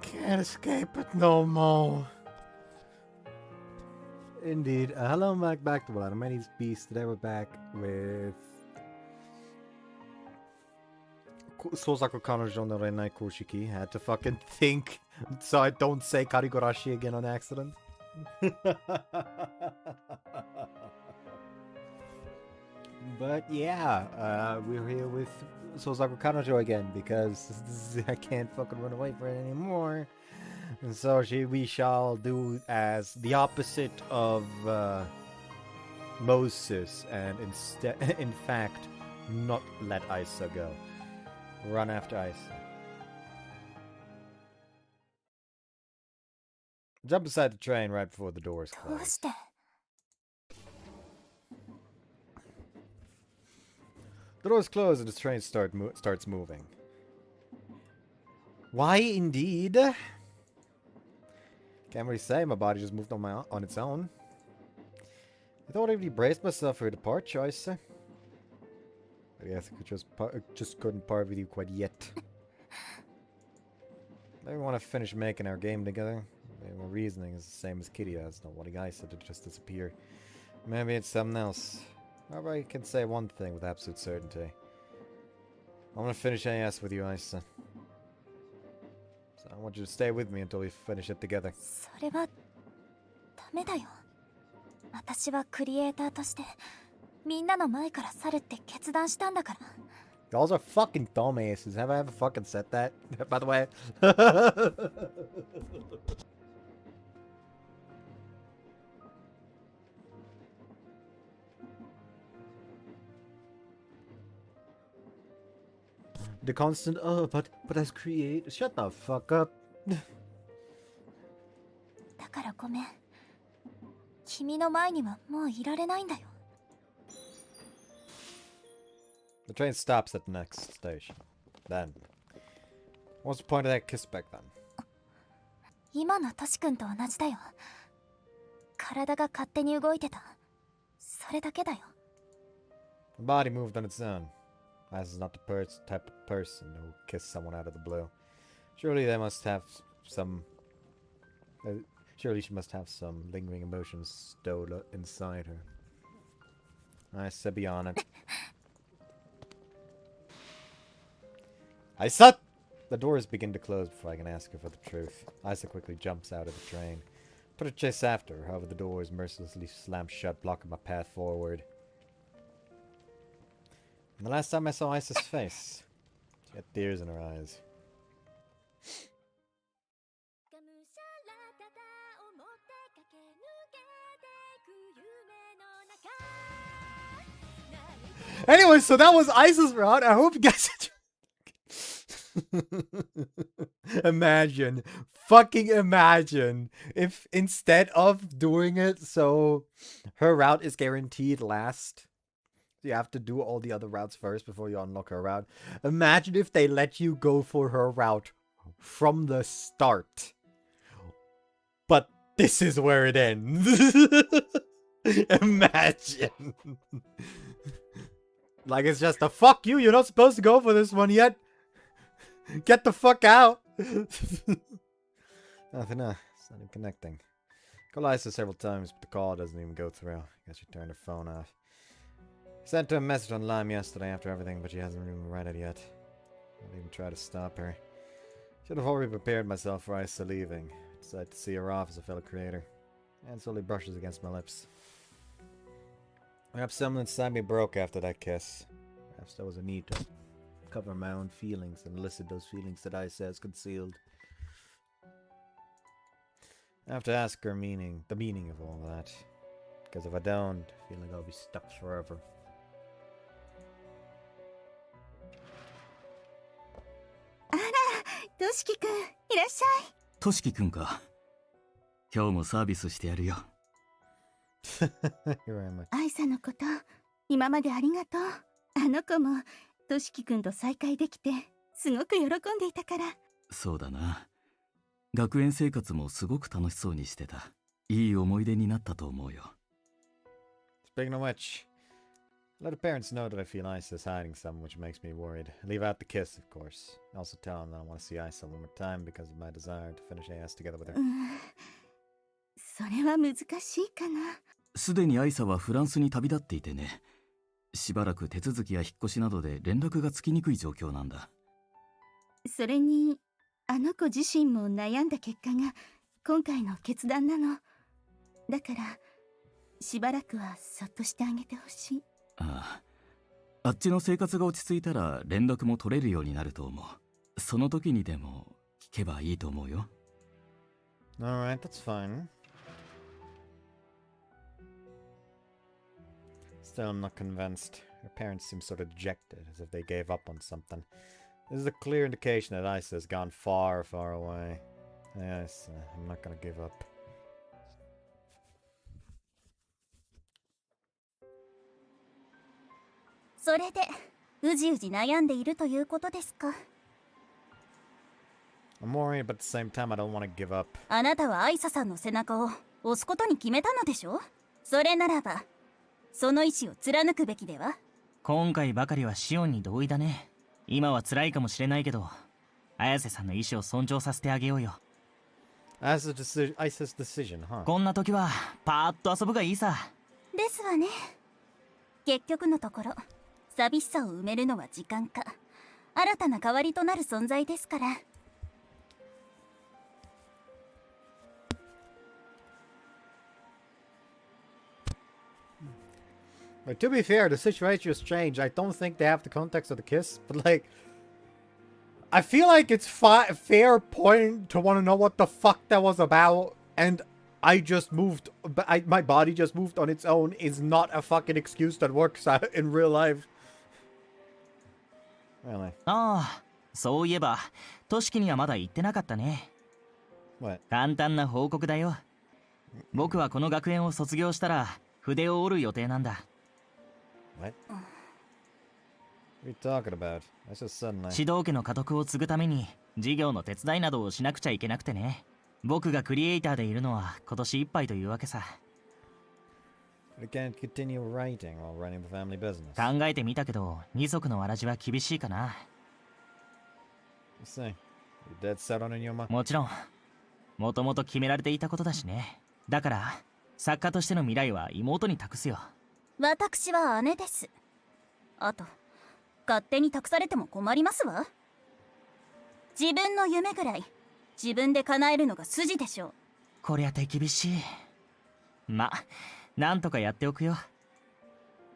can't escape it no more. Indeed. Hello and back to Blood. My name's Beast. Today we're back with Sousaku Kanojo no Ren'ai Koushiki. Had to fucking think so I don't say Karigorashi again on accident. But yeah, we're here with Sousaku Kanojo again because I can't fucking run away from it anymore. And so we shall do as the opposite of Moses, and in fact, not let Aisa go. Run after Aisa. Jump inside the train right before the doors close. The doors close and the train starts moving. Why indeed? Can't really say, my body just moved on its own. I thought I really braced myself for a departure, I say. I guess I just couldn't part with you quite yet. Maybe we want to finish making our game together. Maybe my reasoning is the same as Kirya's, not wanting Aisa to just disappear. Maybe it's something else. However, I can say one thing with absolute certainty. I'm gonna finish AS with you, Aisa. I want you to stay with me until we finish it together. Y'all are fucking dumbasses. Have I ever fucking said that? By the way. The constant, oh, but as create. Shut the fuck up. The train stops at the next station. Then, what's the point of that kiss back then? The body moved on its own. As is not the type of person who kissed someone out of the blue. Surely they must have some... surely she must have some lingering emotions stowed inside her. I said be on it. Aisa! The doors begin to close before I can ask her for the truth. Aisa quickly jumps out of the train. Put a chase after her, however the doors mercilessly slam shut, blocking my path forward. And the last time I saw Aisa's face, she had tears in her eyes. Anyway, so that was Aisa's route. I hope you guys imagine, fucking imagine, if instead of doing it so her route is guaranteed last, you have to do all the other routes first before you unlock her route. Imagine if they let you go for her route from the start. But this is where it ends. Imagine. Like it's just a fuck you, you're not supposed to go for this one yet. Get the fuck out. Nothing, it's not even connecting. Called Aisa several times, but the call doesn't even go through. I guess she turned her phone off. Sent her a message on Lime yesterday after everything, but she hasn't even read it yet. I didn't even try to stop her. Should have already prepared myself for Aisa leaving. Decided to see her off as a fellow creator. And slowly brushes against my lips. Perhaps something inside me broke after that kiss. Perhaps there was a need to cover my own feelings and elicit those feelings that Aisa has concealed. I have to ask her the meaning of all that. Because if I don't, I feel like I'll be stuck forever. Toshiki-kunか。今日もサービスしてやるよ。アイサのこと、今までありがとう。あの子も、トシキ君と再会できて、すごく喜んでいたから。そうだな。学園生活もすごく楽しそうにしてた。いい思い出になったと思うよ。Speaking of which, Let her parents know that I feel Isa's hiding something, which makes me worried. Leave out the kiss, of course. Also tell them that I want to see Isa one more time because of my desire to finish AS together with her. それは難しいかな。すでにアイサはフランスに旅立っていてね。しばらく手続きや引っ越しなどで連絡がつきにくい状況なんだ。それにあの子自身も悩んだ結果が今回の決断なの。だからしばらくはそっとしてあげてほしい。ああ、あっちの生活が落ち着いたら連絡も取れるようになると思う。その時にでも聞けばいいと思うよ。Alright, that's fine. Still, I'm not convinced. Her parents seem sort of dejected, as if they gave up on something. This is a clear indication that Isa has gone far, far away. Yes, I'm not gonna give up. それでうじうじ悩んでいるということですか。I'm worried, but at the same time, I don't want to give up. あなたはアイサさんの背中を押すことに決めたのでしょ。それならばその意志を貫くべきでは。今回ばかりはシオンに同意だね。今は辛いかもしれないけど、綾瀬さんの意志を尊重させてあげようよ。Isa's decision, huh? こんな時はパーッと遊ぶがいいさ。ですわね。結局のところ寂しさを埋めるのは時間か新たな代わりとなる存在ですから。Like, to be fair, the situation has changed. I don't think they have the context of the kiss, but like, I feel like it's fair point to want to know what the fuck that was about, and I just moved, my body just moved on its own is not a fucking excuse that works in real life. Really? ああ、そういえばトシキにはまだ言ってなかったね。 What? 簡単な報告だよ。僕はこの学園を卒業したら筆を折る予定なんだ。What? What are you talking about? That's just suddenly. 指導家の家督を継ぐために授業の手伝いなどをしなくちゃいけなくてね。僕がクリエイターでいるのは今年いっぱいというわけさ。We can't continue writing while running the family business. 考えてみたけど二足のわらじは厳しいかな。 You see, you're dead set on in your mind. もちろんもともと決められていたことだしね。だから作家としての未来は妹に託すよ。私は姉です。あと勝手に託されても困りますわ。自分の夢ぐらい自分で叶えるのが筋でしょう。こりゃ手厳しい。ま、なんとかやっておくよ。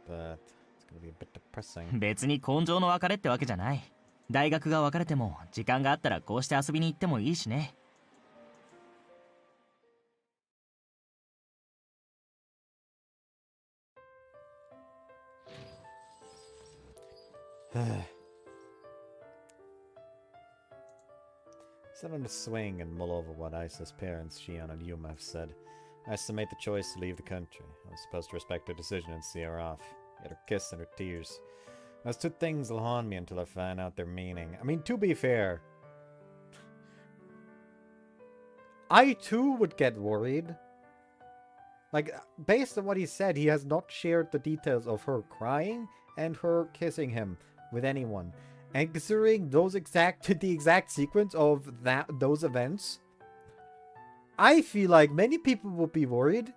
But it's gonna be a bit depressing. 別に根性の別れってわけじゃない。大学が別れても時間があったらこうして遊びに行ってもいいしね。Sit on the swing and mull over what Isa's parents, Shion and Yuma, have said. Isa made the choice to leave the country. I was supposed to respect her decision and see her off. Yet her kiss and her tears. Those two things will haunt me until I find out their meaning. I mean, to be fair, I too would get worried. Like, based on what he said, he has not shared the details of her crying and her kissing him with anyone. And considering the exact sequence of those events, I feel like many people would be worried.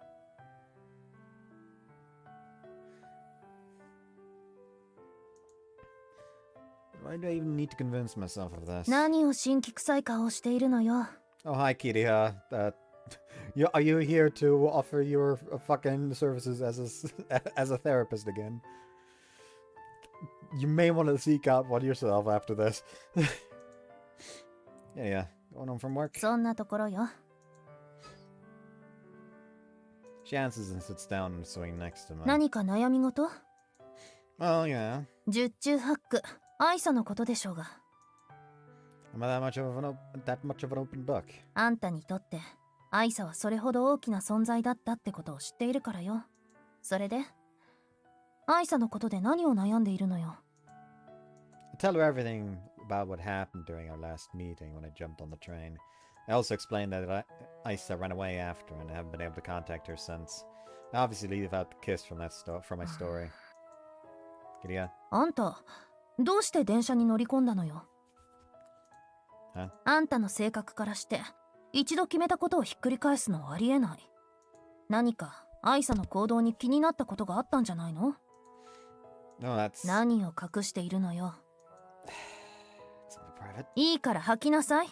Why do I even need to convince myself of this? 何を新規臭い顔をしているのよ。 Oh, hi, Kitty. Are you here to offer your fucking services as a therapist again? You may want to seek out one yourself after this. Yeah. Going home from work? そんなところよ。 She answers and sits down in the swing next to me. 何か悩み事？ Oh, yeah. 十中八九、愛さのことでしょうが。Am I that much of an open book? あんたにとって愛さはそれほど大きな存在だったってことを知っているからよ。それで愛さのことで何を悩んでいるのよ。 I tell her everything about what happened during our last meeting when I jumped on the train. I also explained that Isa ran away after and I haven't been able to contact her since. I obviously leave out the kiss from my story. Kiria? あんた、どうして電車に乗り込んだのよ。は？あんたの性格からして、一度決めたことをひっくり返すのはありえない。何か、アイサの行動に気になったことがあったんじゃないの？ No, that's... 何を隠しているのよ。It's private. いいから吐きなさい。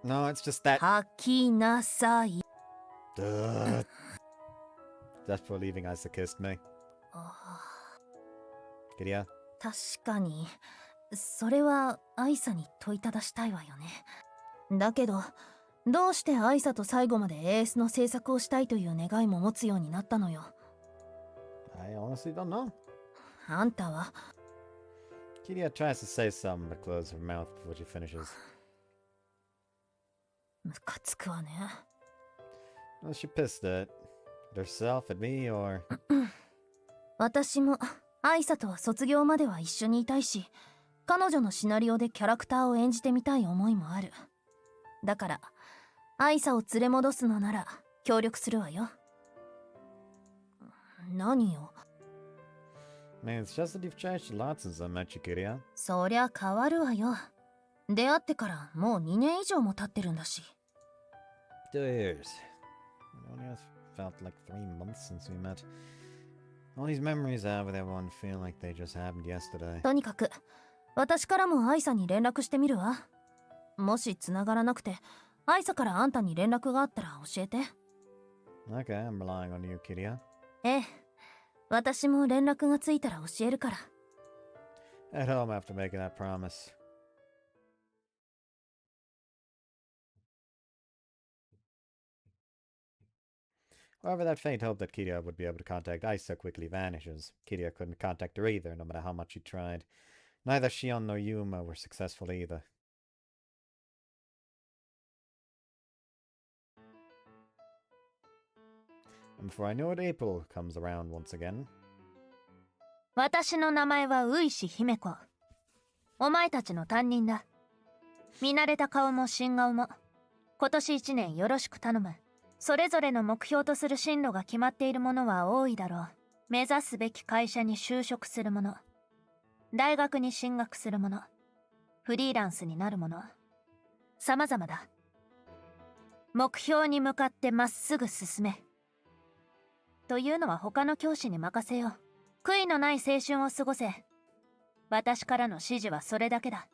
No, it's just that... 吐きなさい。Duh. Just before leaving, Aisa kissed me. あ Kiria? 確かに、それはアイサに問いただしたいわよね。だけど、どうしてアイサと最後まで AS の制作をしたいという願いも持つようになったのよ。I honestly don't know. あんたは。 Kiria tries to say something but closes her mouth before she finishes. ムカつくわね。Was she pissed at herself, at me, or... 私もアイサとは卒業までは一緒にいたいし、彼女のシナリオでキャラクターを演じてみたい思いもある。だからアイサを連れ戻すのなら協力するわよ。何よ。 Man, it's just that you've changed a lot since I met you, Kiria. そりゃ変わるわよ。出会ってからもう2年以上も経ってるんだし。 2 years. It only has felt like 3 months since we met. All these memories I have with everyone feel like they just happened yesterday. とにかく私からもアイサに連絡してみるわ。もし繋がらなくてアイサからあんたに連絡があったら教えて。 Okay, I'm relying on you, Kiria. ええ、私も連絡がついたら教えるから。 At home after making that promise. However, that faint hope that Kiria would be able to contact Aisa quickly vanishes. Kiria couldn't contact her either, no matter how much she tried. Neither Shion nor Yuma were successful either. And before I know it, April comes around once again. 私の名前はウイシ姫子。お前たちの担任だ。見慣れた顔も新顔も。今年1年よろしく頼む。それぞれの目標とする進路が決まっているものは多いだろう。目指すべき会社に就職するもの。大学に進学するもの。フリーランスになるもの。様々だ。目標に向かってまっすぐ進め。というのは他の教師に任せよう。悔いのない青春を過ごせ。私からの指示はそれだけだ。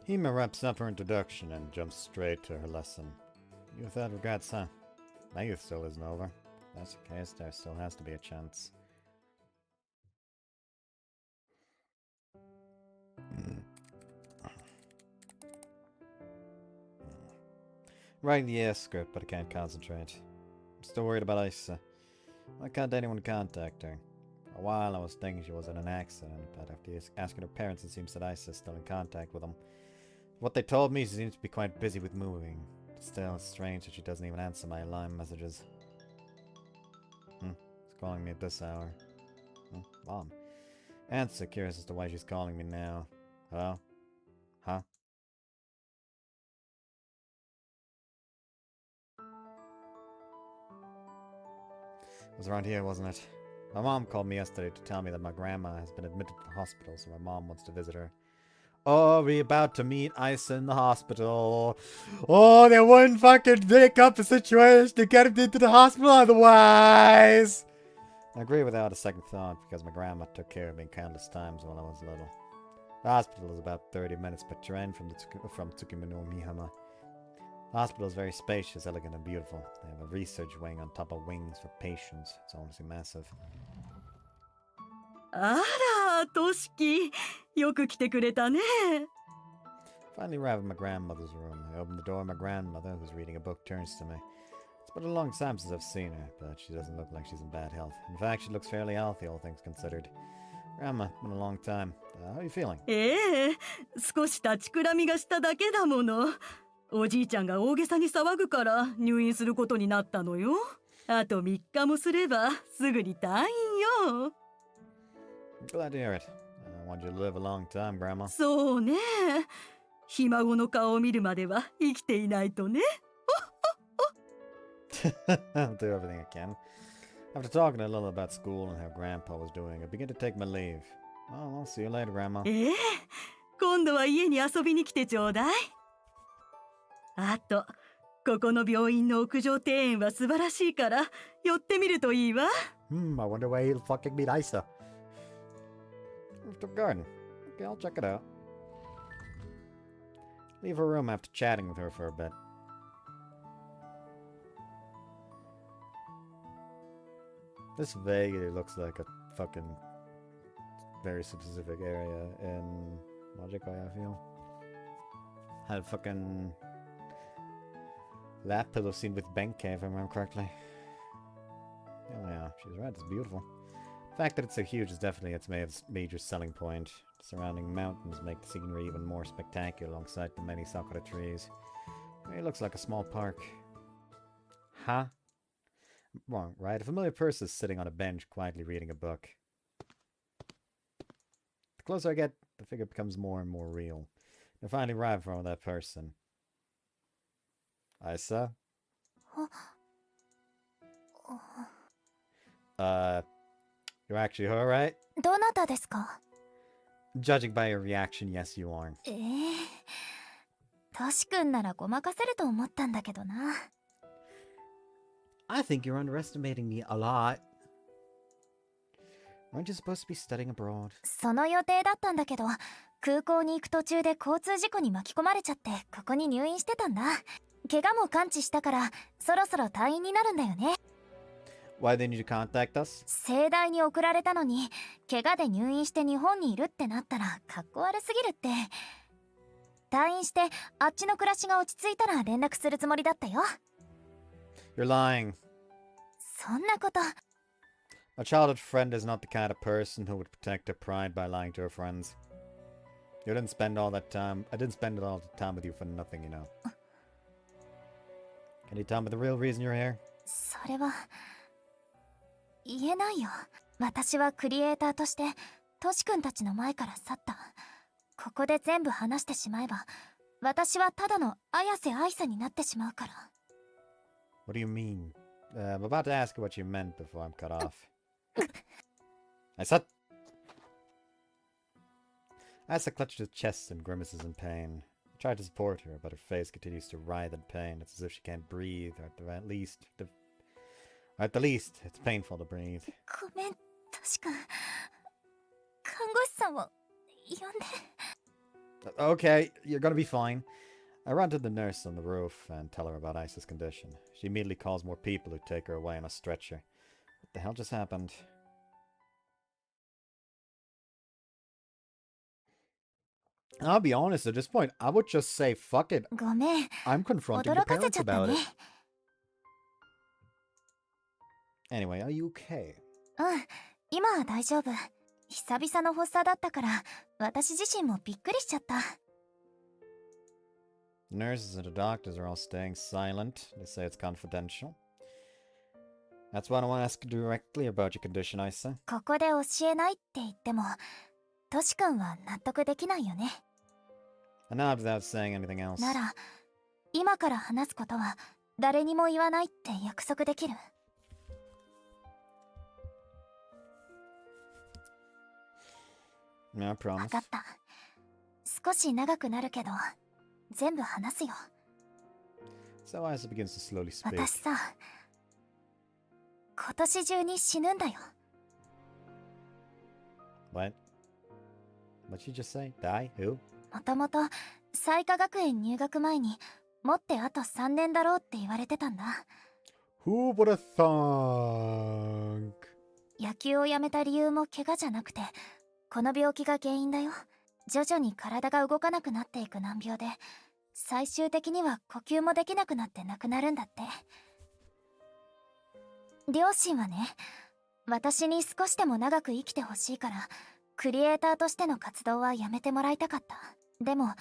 Hima wraps up her introduction and jumps straight to her lesson. Youth without regrets, huh? My youth still isn't over. If that's the case, there still has to be a chance. Writing the AS script, but I can't concentrate. I'm still worried about Aisa. Why can't anyone contact her? For a while I was thinking she was in an accident, but after asking her parents, it seems that Aisa is still in contact with them. What they told me, she seems to be quite busy with moving. Still, it's strange that she doesn't even answer my line messages. She's calling me at this hour. Mom. Answer, curious as to why she's calling me now. Hello? Huh? It was around here, wasn't it? My mom called me yesterday to tell me that my grandma has been admitted to the hospital, so my mom wants to visit her. Oh, we're about to meet Aisa in the hospital. Oh, they wouldn't fucking make up the situation to get him into the hospital otherwise. I agree without a second thought because my grandma took care of me countless times when I was little. The hospital is about 30 minutes by train from Tsukimono Mihama. The hospital is very spacious, elegant, and beautiful. They have a research wing on top of wings for patients. It's honestly massive. あら、トシキ、よく来てくれたね。 Finally arrived at my grandmother's room. I opened the door and my grandmother, who's reading a book, turns to me. It's been a long time since I've seen her, but she doesn't look like she's in bad health. In fact, she looks fairly healthy, all things considered. Grandma, it's been a long time. How are you feeling? ええ、少し立ちくらみがしただけだもの。おじいちゃんが大げさに騒ぐから入院することになったのよ。あと3日もすればすぐに退院よ。 I'm glad to hear it. I want you to live a long time, Grandma. そうね。ひ孫の顔を見るまでは生きていないとね。I'll do everything I can. After talking a little about school and how Grandpa was doing, I began to take my leave. Oh, I'll see you later, Grandma. 今度は家に遊びに来てちょうだい。あと、ここの病院の屋上庭園は素晴らしいから寄ってみるといいわ。I wonder where he'll fucking meet Aisa. Rooftop garden. Okay, I'll check it out. Leave her room after chatting with her for a bit. This vaguely looks like a fucking very specific area in Logic, I feel. Had a fucking lap pillow scene with Benke, if I remember correctly. Oh yeah, she's right, it's beautiful. The fact that it's so huge is definitely its major selling point. The surrounding mountains make the scenery even more spectacular alongside the many sakura trees. It looks like a small park. Huh? Wrong, right? A familiar person is sitting on a bench quietly reading a book. The closer I get, the figure becomes more and more real. I finally arrive in front of that person. Aisa? You're actually her, right? どなたですか? Judging by your reaction, yes you are. トシ君ならごまかせると思ったんだけどな。I think you're underestimating me a lot. Aren't you supposed to be studying abroad? その予定だったんだけど、空港に行く途中で交通事故に巻き込まれちゃってここに入院してたんだ。怪我も完治したからそろそろ退院になるんだよね。Why didn't you contact us? 盛大に送られたのに怪我で入院して日本にいるってなったらかっこ悪すぎるって。退院してあっちの暮らしが落ち着いたら連絡するつもりだったよ。You're lying. そんなこと。A childhood friend is not the kind of person who would protect her pride by lying to her friends. You didn't spend all that time. I didn't spend all the time with you for nothing, you know. Can you tell me the real reason you're here? それは言えないよ。私はクリエイターとしてトシ君たちの前から去った。ここで全部話してしまえば私はただの綾瀬愛さになってしまうから。What do you mean? I'm about to ask you what you meant before I'm cut off. Aisa clutches her chest and grimaces in pain. I try to support her, but her face continues to writhe in pain. It's as if she can't breathe, or at the least, it's painful to breathe. ごめん、トシ君。看護師さんを呼んで。Okay, you're gonna be fine. I run to the nurse on the roof and tell her about Aisa's condition. She immediately calls more people who take her away on a stretcher. What the hell just happened? I'll be honest, at this point, I would just say, fuck it. ごめん。 I'm confronting 驚 your かせ parents ちゃった about ね。 it. Anyway, are you okay? うん、今は大丈夫。久々の発作だったから、私自身もびっくりしちゃった。The nurses and the doctors are all staying silent. They say it's confidential. That's why I don't want to ask directly about your condition, Aisa. ここで教えないって言っても、トシ君は納得できないよね。And now without saying anything else. なら、今から話すことは誰にも言わないって約束できる？ Yeah, I promise. わかった。少し長くなるけど、全部話すよ。So Aisa begins to slowly speak. 私さ、今年中に死ぬんだよ。What? What'd she just say? Die? Who? もともと彩華学園入学前にもってあと3年だろうって言われてたんだ。 Who would have thunk? 野球をやめた理由も怪我じゃなくて、この病気が原因だよ。徐々に体が動かなくなっていく難病で、最終的には呼吸もできなくなって亡くなるんだって。両親はね、私に少しでも長く生きてほしいからクリエイターとしての活動はやめてもらいたかった。でも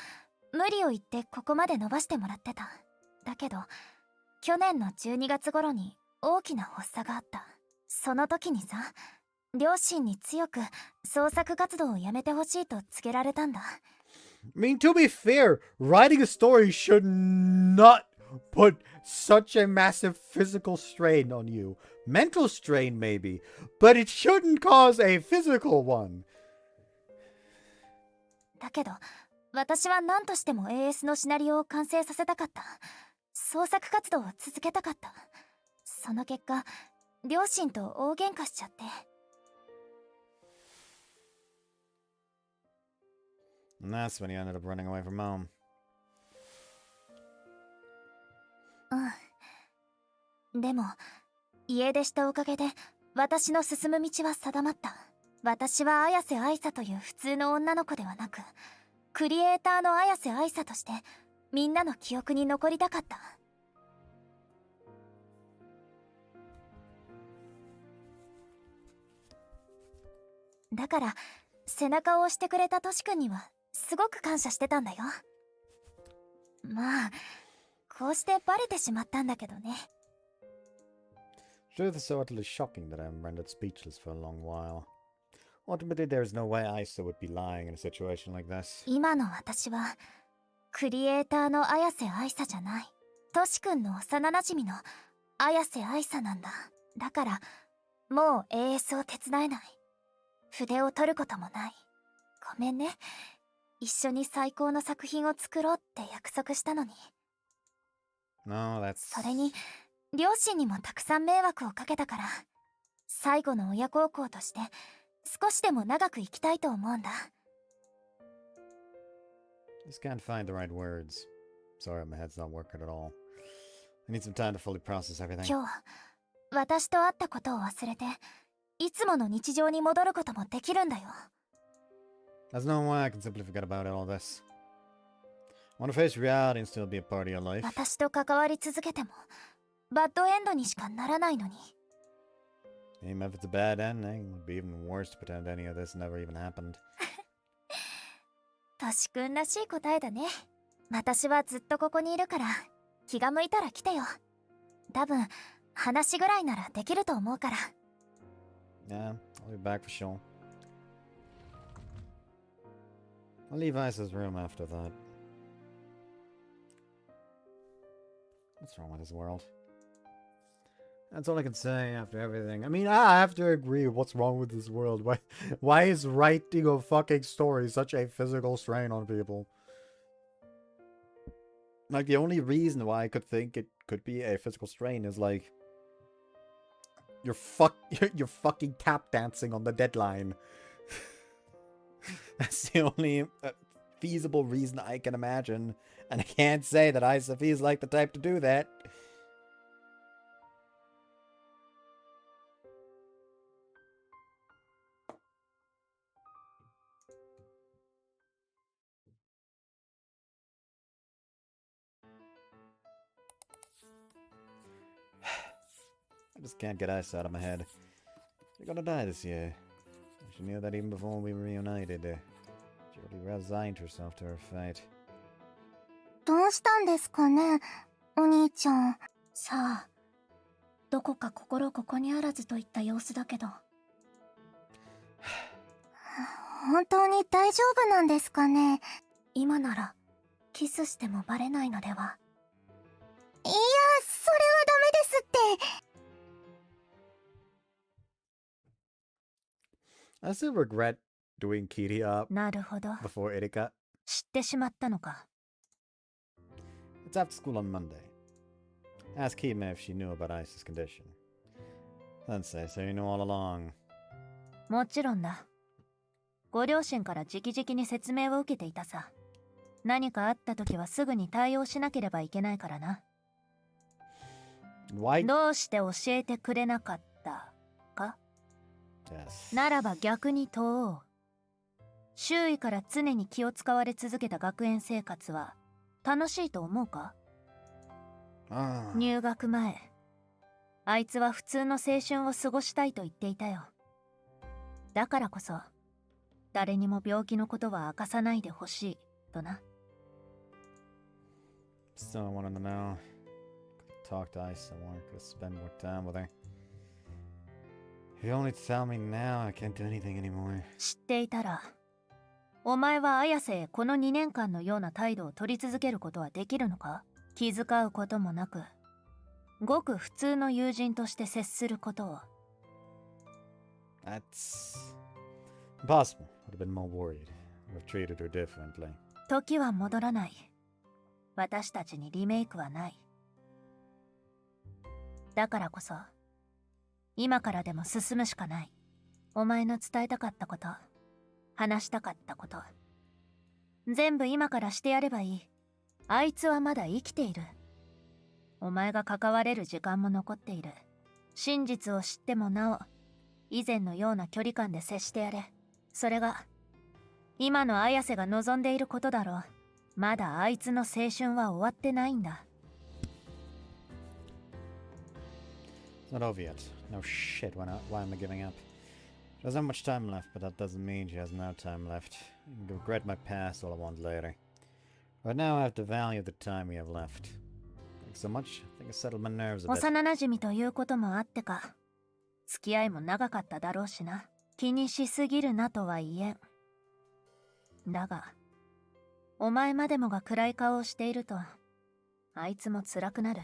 無理を言ってここまで伸ばしてもらってた。だけど去年の12月頃に大きな発作があった。その時にさ、両親に強く創作活動をやめてほしいと告げられたんだ。 I mean, to be fair, writing a story should not put such a massive physical strain on you. Mental strain, maybe, but it shouldn't cause a physical one. だけど私は何としても AS のシナリオを完成させたかった。創作活動を続けたかった。その結果両親と大喧嘩しちゃって。 And that's when he ended up running away from home. うん。でも家出したおかげで私の進む道は定まった。私は綾瀬愛沙という普通の女の子ではなく、クリエイターの綾瀬愛沙としてみんなの記憶に残りたかった。だから背中を押してくれたトシ君にはすごく感謝してたんだよ。まあこうしてバレてしまったんだけどね。 Truth is so utterly shocking that I am rendered speechless for a long while. Ultimately, there is no way Aisa would be lying in a situation like this. 今の私はクリエイターの綾瀬愛沙じゃない。トシ君の幼馴染の綾瀬愛沙なんだ。だからもう AS を手伝えない。筆を取ることもない。ごめんね。一緒に最高の作品を作ろうって約束したのに。 No, that's... それに両親にもたくさん迷惑をかけたから、最後の親孝行として少しでも長く生きたいと思うんだ。 Just can't find the right words. Sorry, my head's not working at all. I need some time to fully process everything. 今日私と会ったことを忘れていつもの日常に戻ることもできるんだよ。 There's no way I can simply forget about all this. I want to face reality and still be a part of your life. 私と関わり続けてもバッドエンドにしかならないのに。 Even if it's a bad ending, it'd be even worse to pretend any of this never even happened. トシ君らしい答えだね。私はずっとここにいるから気が向いたら来てよ。多分話ぐらいならできると思うから。 Yeah, I'll be back for sure. I'll leave Aisa's room after that. What's wrong with this world? That's all I can say after everything. I mean, I have to agree. What's wrong with this world? Why is writing a fucking story such a physical strain on people? Like, the only reason why I could think it could be a physical strain is like you're fucking tap dancing on the deadline. That's the only feasible reason I can imagine, and I can't say that Aisa feels like the type to do that. I just can't get Aisa out of my head. She's gonna die this year. She knew that even before we reunited. She already resigned herself to her fate. どうしたんですかね、お兄ちゃん。さあ、どこか心ここにあらずといった様子だけど。本当に大丈夫なんですかね。今ならキスしてもバレないのでは。いや、それはダメですって。I still regret doing Kiria なるほど。 before Erika. 知ってしまったのか。 It's after school on Monday. Ask Kima if she knew about Aisa's condition. Then say, so you knew all along. もちろんだ。ご両親から直々に説明を受けていたさ。何かあった時はすぐに対応しなければいけないからな。 Why? どうして教えてくれなかったか。 Yes. ならば逆に問おう。周囲から常に気を使われ続けた学園生活は楽しいと思うか。 Ah. 入学前、あいつは普通の青春を過ごしたいと言っていたよ。だからこそ誰にも病気のことは明かさないでほしいとな。 Still wanted to know. Could talk to Aisa more. Could spend more time with her. If you only tell me now, I can't do anything anymore. 知っていたら、お前は綾瀬へこの2年間のような態度を取り続けることはできるのか。気遣うこともなく、ごく普通の友人として接することを。That's impossible. Would have been more worried. Would have treated her differently. 時は戻らない。私たちにリメイクはない。だからこそ、今からでも進むしかない。お前の伝えたかったこと、話したかったこと、全部今からしてやればいい。あいつはまだ生きている。お前が関われる時間も残っている。真実を知ってもなお、以前のような距離感で接してやれ。それが、今の綾瀬が望んでいることだろう。まだあいつの青春は終わってないんだ。It's not over yet. No shit, why am I giving up? She doesn't have much time left, but that doesn't mean she has no time left. I can regret my past all I want later. Right now I have to value the time we have left. Thanks so much. I think I settled my nerves a bit. 幼馴染ということもあってか、付き合いも長かっただろうしな。気にしすぎるなとは言えん。だが、お前までもが暗い顔をしていると、あいつも辛くなる。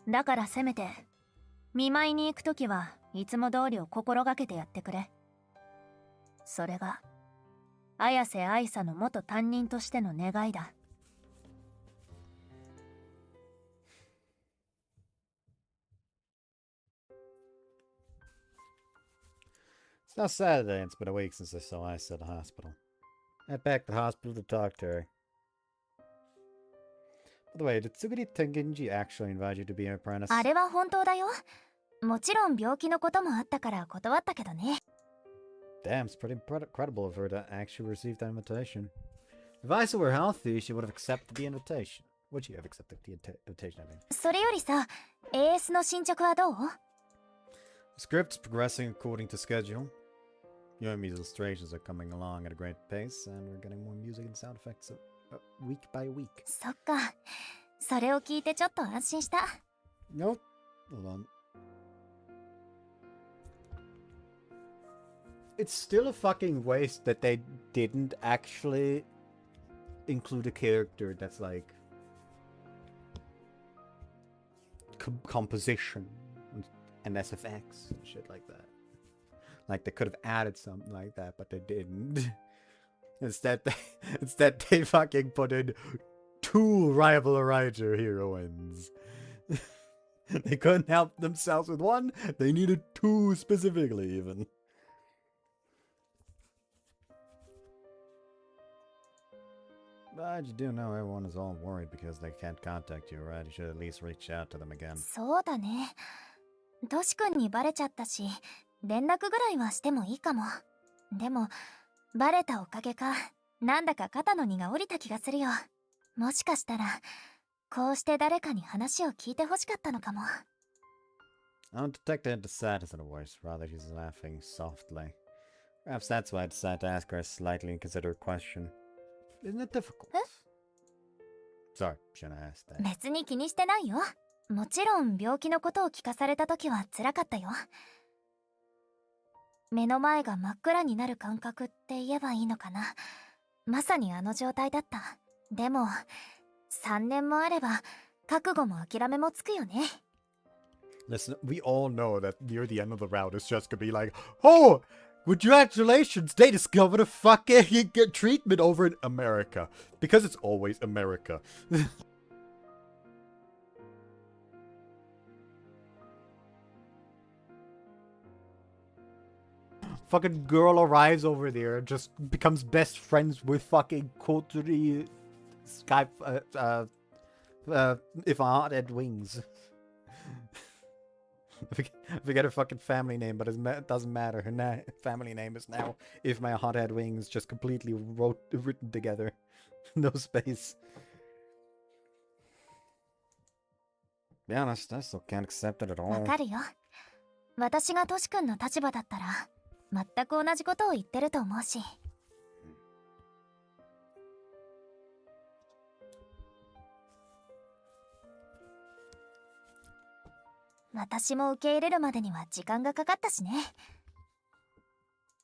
だからせめて、見舞いに行くときはいつも通りを心がけてやってくれ。それが、綾瀬愛沙の元担任としての願いだ。It's now Saturday and it's been a week since I saw Aisa at the hospital. I head back to the hospital to talk to her. By the way, did Tsugiri Tengenji actually invite you to be an apprentice? あれは本当だよ。もちろん病気のこともあったから断ったけどね。Damn, it's pretty incredible of her to actually receive that invitation. If Aisa were healthy, she would have accepted the invitation. Would she have accepted the invitation, I mean? それよりさ、AS の進捗はどう？ The script's progressing according to schedule. Yomi's illustrations are coming along at a great pace, and we're getting more music and sound effects week by week. そっか。それを聞いてちょっと安心した。Nope. Hold on. It's still a fucking waste that they didn't actually include a character that's like composition and SFX and shit like that. Like they could have added something like that, but they didn't. Instead they fucking put in 2 rival writer heroines. They couldn't help themselves with 1. They needed 2 specifically, even. But you do know everyone is all worried because they can't contact you, right? You should at least reach out to them again. そうだね。トシ君にバレちゃったし、連絡ぐらいはしてもいいかも。でも、バレたおかげか、なんだか肩の荷が下りた気がするよ。もしかしたら、こうして誰かに話を聞いてほしかったのかも。I don't detect the sadness in her voice, rather she's laughing softly. Perhaps that's why I decided to ask her a slightly inconsiderate question. Isn't it difficult? Sorry, shouldn't have asked that. 別に気にしてないよ。もちろん病気のことを聞かされた時は辛かったよ。目の前が真っ暗になる感覚って言えばいいのかな。まさにあの状態だった。でも、3年もあれば、覚悟も諦めもつくよね。Listen, we all know that near the end of the route it's just gonna be like, oh, congratulations, they discovered a fucking treatment over in America. Because it's always America. Fucking girl arrives over there and just becomes best friends with fucking Koturi Skype, if I had wings. Forget her fucking family name, but it doesn't matter. Her family name is now If My Heart Had Wings, just completely written together. No space. To be honest, I still can't accept it at all. わかるよ。私がトシ君の立場だったら、全く同じことを言ってると思うし。私も受け入れるまでには時間がかかったしね。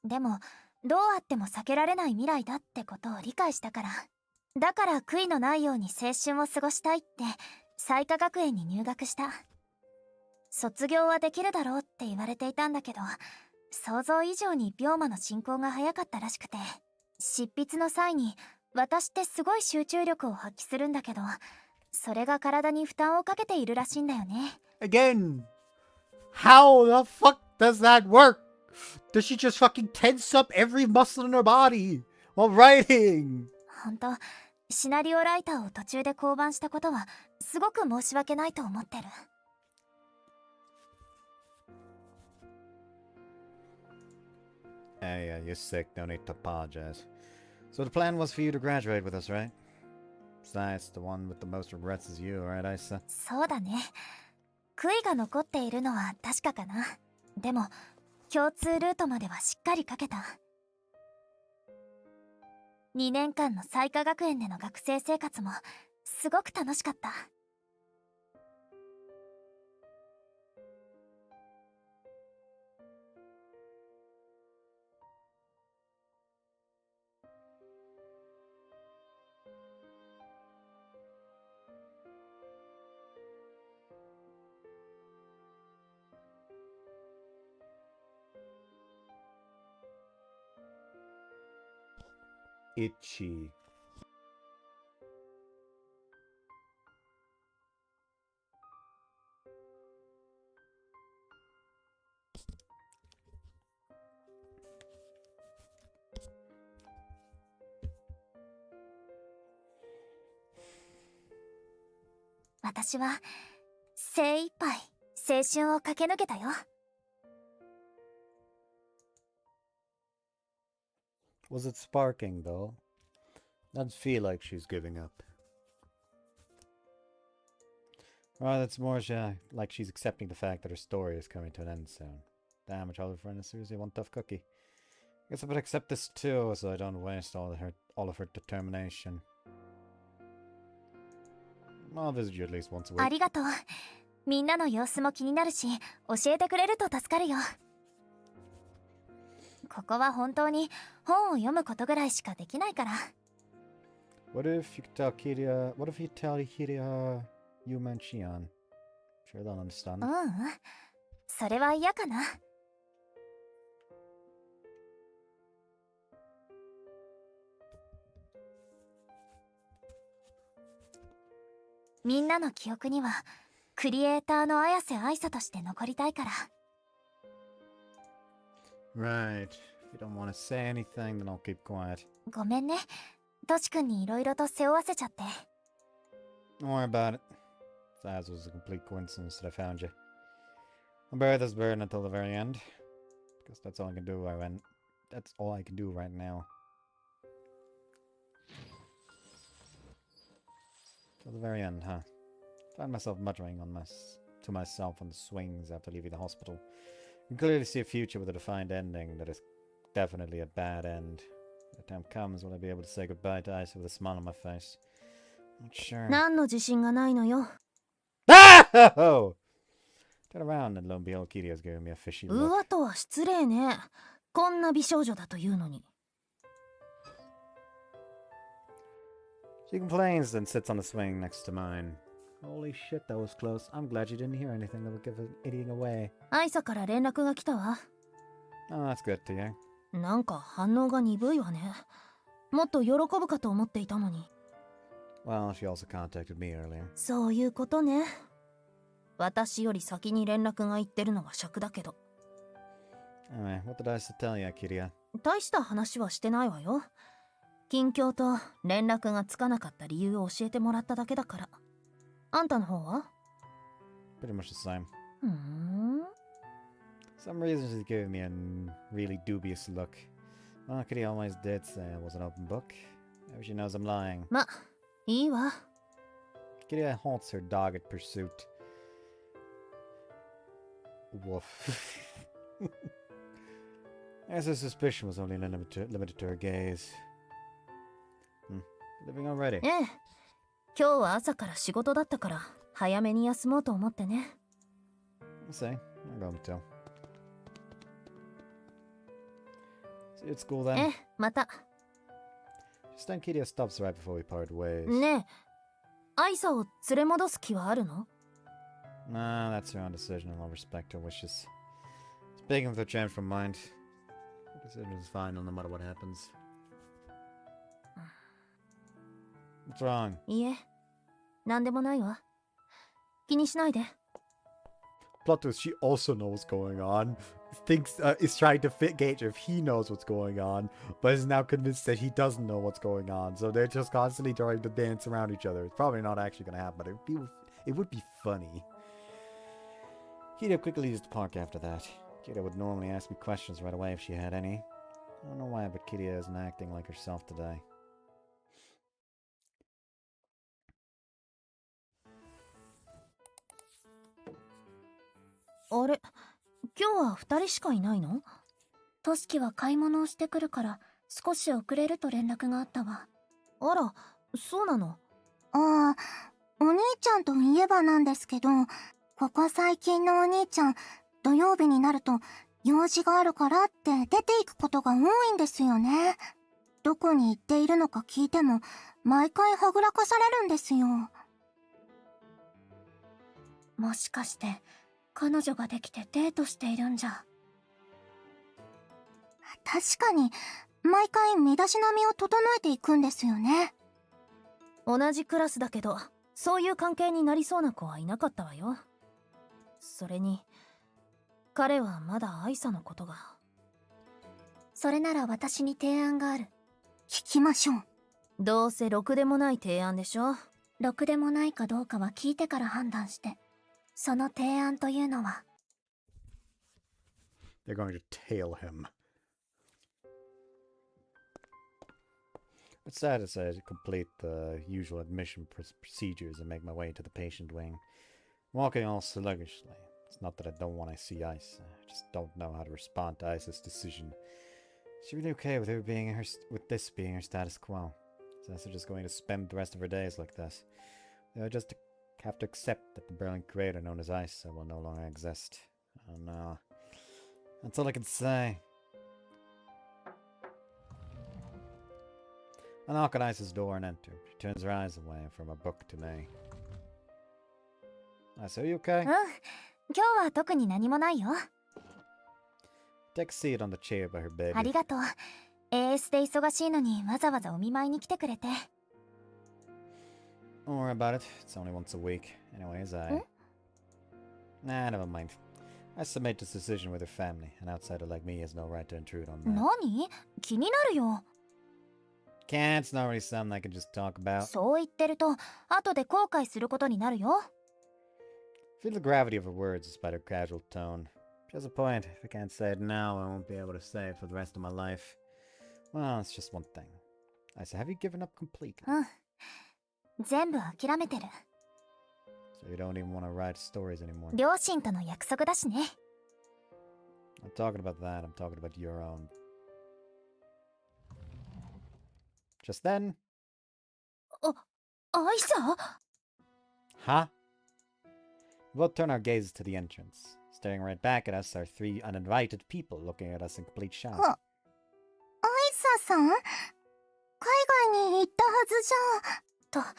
でもどうあっても避けられない未来だってことを理解したから、だから悔いのないように青春を過ごしたいって彩花学園に入学した。卒業はできるだろうって言われていたんだけど、想像以上に病魔の進行が早かったらしくて、執筆の際に私ってすごい集中力を発揮するんだけど、それが体に負担をかけているらしいんだよね。Again, how the fuck does that work? Does she just fucking tense up every muscle in her body while writing? ほんと、シナリオライターを途中で降板したことはすごく申し訳ないと思ってる。Hey, you're sick. No need to apologize. So the plan was for you to graduate with us, right? Besides, the one with the most regrets is you, right, Aisa? そうだね。悔いが残っているのは確かかな。でも共通ルートまではしっかり書けた。2年間の彩花学園での学生生活もすごく楽しかった。Itchy.「私は精一杯青春を駆け抜けたよ。Was it sparking, though? Doesn't feel like she's giving up. Right, that's more like she's accepting the fact that her story is coming to an end soon. Damn, my childhood friend is seriously one tough cookie. Guess I better accept this too, so I don't waste all of her determination. I'll visit you at least once a week. ありがとう。みんなの様子も気になるし、教えてくれると助かるよ。ここは本当に本を読むことぐらいしかできないから。What if you tell Kiria you meant Shion? Sure they'll understand. それは嫌かな。みんなの記憶にはクリエイターの綾瀬愛沙として残りたいから。Right. If you don't want to say anything, then I'll keep quiet. ごめんね。トシ君にいろいろと背負わせちゃって。Don't worry about it. That was a complete coincidence that I found you. I'll bear this burden until the very end. Because that's all I can do that's all I can do right now. Till the very end, huh? Find myself muttering to myself on the swings after leaving the hospital. I can clearly see a future with a defined ending that is definitely a bad end. When the time comes, will I be able to say goodbye to Aisa with a smile on my face? Not sure. 何の自信がないのよ。Oh! Turn around and lo and behold, Kiria's giving me a fishy う look. わとは失礼ね。こんな美少女だというのに。She complains, then sits on the swing next to mine. Holy shit, that was close. I'm glad you didn't hear anything that would give it eating away. アイサから連絡が来たわ。Oh, that's good to hear. なんか反応が鈍いわね。もっと喜ぶかと思っていたのに。Well, she also contacted me earlier. そういうことね。私より先に連絡が行ってるのが尺だけど。Anyway, what did I tell you, Kiria? 大した話はしてないわよ。近況と連絡がつかなかった理由を教えてもらっただけだから。あんたの方は？ Pretty much the same. ふーん。 Some reason she's giving me a really dubious look. Well, Kiria always did say I was an open book. Maybe she knows I'm lying. ま、いいわ。Kiria halts her dogged pursuit. Woof. I guess her suspicion was only limited to her gaze. Living already. ええ。今日は朝から仕事だったから早めに休もうと思ってね。We'll see. I'm going to. See you at school then. え、また。 Just then Kiria stops right before we part ways. ねえ、アイサを連れ戻す気はあるの？ Nah, that's your own decision and I'll respect her wishes. Speaking of the change from mind, the decision is final no matter what happens. What's wrong? いえ、なんでもないわ。気にしないで。 Plot twist, she also knows what's going on. Is trying to gauge if he knows what's going on, but is now convinced that he doesn't know what's going on. So they're just constantly trying to dance around each other. It's probably not actually going to happen, but it would be funny. Kira quickly leaves the park after that. Kira would normally ask me questions right away if she had any. I don't know why, but Kira isn't acting like herself today. あれ、今日は2人しかいないの？トシキは買い物をしてくるから少し遅れると連絡があったわ。あら、そうなの？ああ、お兄ちゃんといえばなんですけど、ここ最近のお兄ちゃん、土曜日になると用事があるからって出ていくことが多いんですよね。どこに行っているのか聞いても毎回はぐらかされるんですよ。もしかして彼女ができてデートしているんじゃ。確かに毎回身だしなみを整えていくんですよね。同じクラスだけど、そういう関係になりそうな子はいなかったわよ。それに彼はまだアイサのことが。それなら私に提案がある。聞きましょう。どうせろくでもない提案でしょ。ろくでもないかどうかは聞いてから判断して。その提案というのは They're going to tail him. It's sad as I complete the usual admission procedures and make my way to the patient wing. Walking all sluggishly. It's not that I don't want to see Isa. I just don't know how to respond to Isa's decision. Is she really okay with this being her status quo? Is Isa just going to spend the rest of her days like this? They'll just have to accept that the brilliant creator known as Isa will no longer exist. Oh no. That's all I can say. I knock on Isa's door and enter. She turns her eyes away from a book to me. Isa, are you okay? 今日は特に何もないよ。 Take a seat on the chair by her bed. ありがとう。AS で忙しいのにわざわざお見舞いに来てくれて。Don't worry about it. It's only once a week. Anyways, Nah, never mind. I submit this decision with her family. An outsider like me has no right to intrude on that. 何？気になるよ。 Can't. It's not really something I can just talk about. そう言ってると後で後悔することになるよ。 Feel the gravity of her words despite her casual tone. She has a point. If I can't say it now, I won't be able to say it for the rest of my life. Well, it's just one thing. I said, have you given up completely? 全部諦めてる。 So you don't even want to write stories anymore. 両親との約束だしね。 I'm talking about that. I'm talking about your own. Just then. アイサ？ Huh? We both turn our gazes to the entrance. Staring right back at us are three uninvited people looking at us in complete shock. アイサさん？海外に行ったはずじゃ。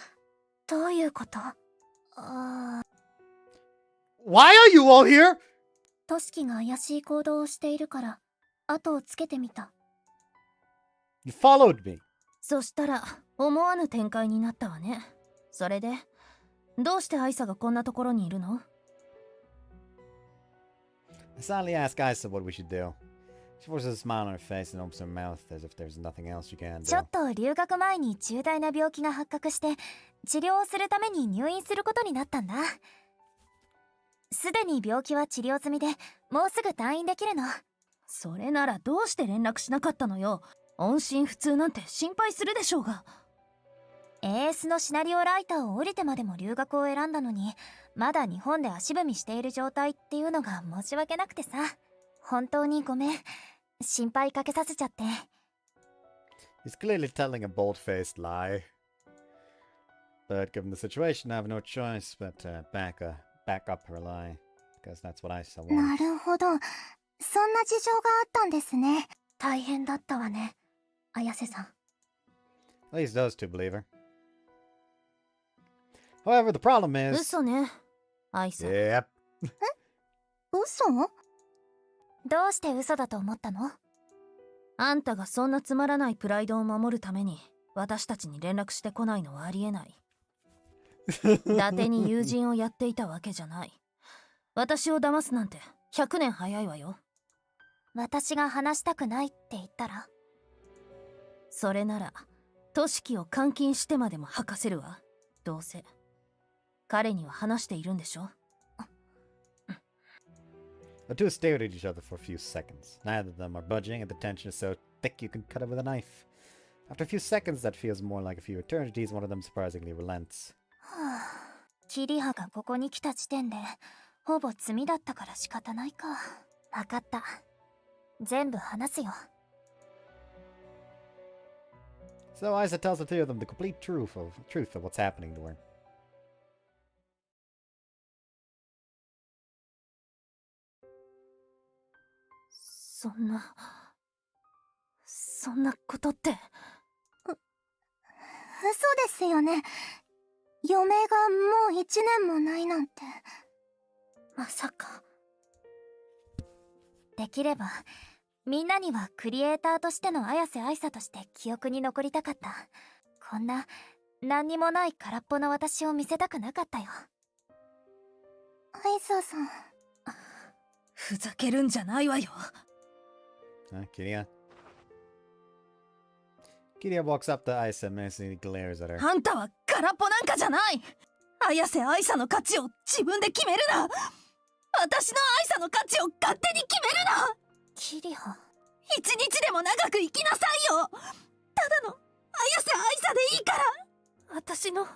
どういうこと？ Why are you all here? トシキが怪しい行動をしているから後をつけてみた。 You followed me. そしたら思わぬ展開になったわね。それでどうしてアイサがこんなところにいるの？ I silently ask Isa what we should do. She forces a smile on her face and opens her mouth as if there's nothing else she can ちょ do. っと留学前に重大な病気が発覚して治療をするために入院することになったんだ。すでに病気は治療済みでもうすぐ退院できるの。それならどうして連絡しなかったのよ。音信不通なんて心配するでしょうが。 AS のシナリオライターを降りてまでも留学を選んだのにまだ日本で足踏みしている状態っていうのが申し訳なくてさ。本当にごめん。心配かけさせちゃって。 He's clearly telling a bold-faced lie. But given the situation, I have no choice but to back up her lie. because that's what Aisa な wants. るほど。そんな事情があったんですね。大変だったわね、綾瀬さん。 At least those two believe her. However, the problem is... 嘘ねアイサ。 Yep. 嘘？どうして嘘だと思ったの？あんたがそんなつまらないプライドを守るために私たちに連絡してこないのはありえない。伊達に友人をやっていたわけじゃない。私を騙すなんて100年早いわよ。私が話したくないって言ったら？それならトシキを監禁してまでも吐かせるわ。どうせ彼には話しているんでしょ。 The two stared at each other for a few seconds. Neither of them are budging, and the tension is so thick you can cut it with a knife. After a few seconds that feels more like a few eternities, one of them surprisingly relents. はあ、キリハがここに来た時点でほぼ罪だったから仕方ないか。分かった。全部話すよ。 So Aisa tells the three of them the complete truth of what's happening to her. そんなことって。嘘ですよね。余命がもう1年もないなんて。まさか。できればみんなにはクリエイターとしての綾瀬愛沙として記憶に残りたかった。こんな何にもない空っぽの私を見せたくなかったよ。アイサさん。ふざけるんじゃないわよ。Kiria. Kiria walks up to Aisa and menacingly glares at her. あんたは空っぽなんかじゃない。綾瀬愛沙の価値を自分で決めるな。私の愛沙の価値を勝手に決めるな。キリハ。一日でも長く生きなさいよ。ただの綾瀬愛沙でいいから。私の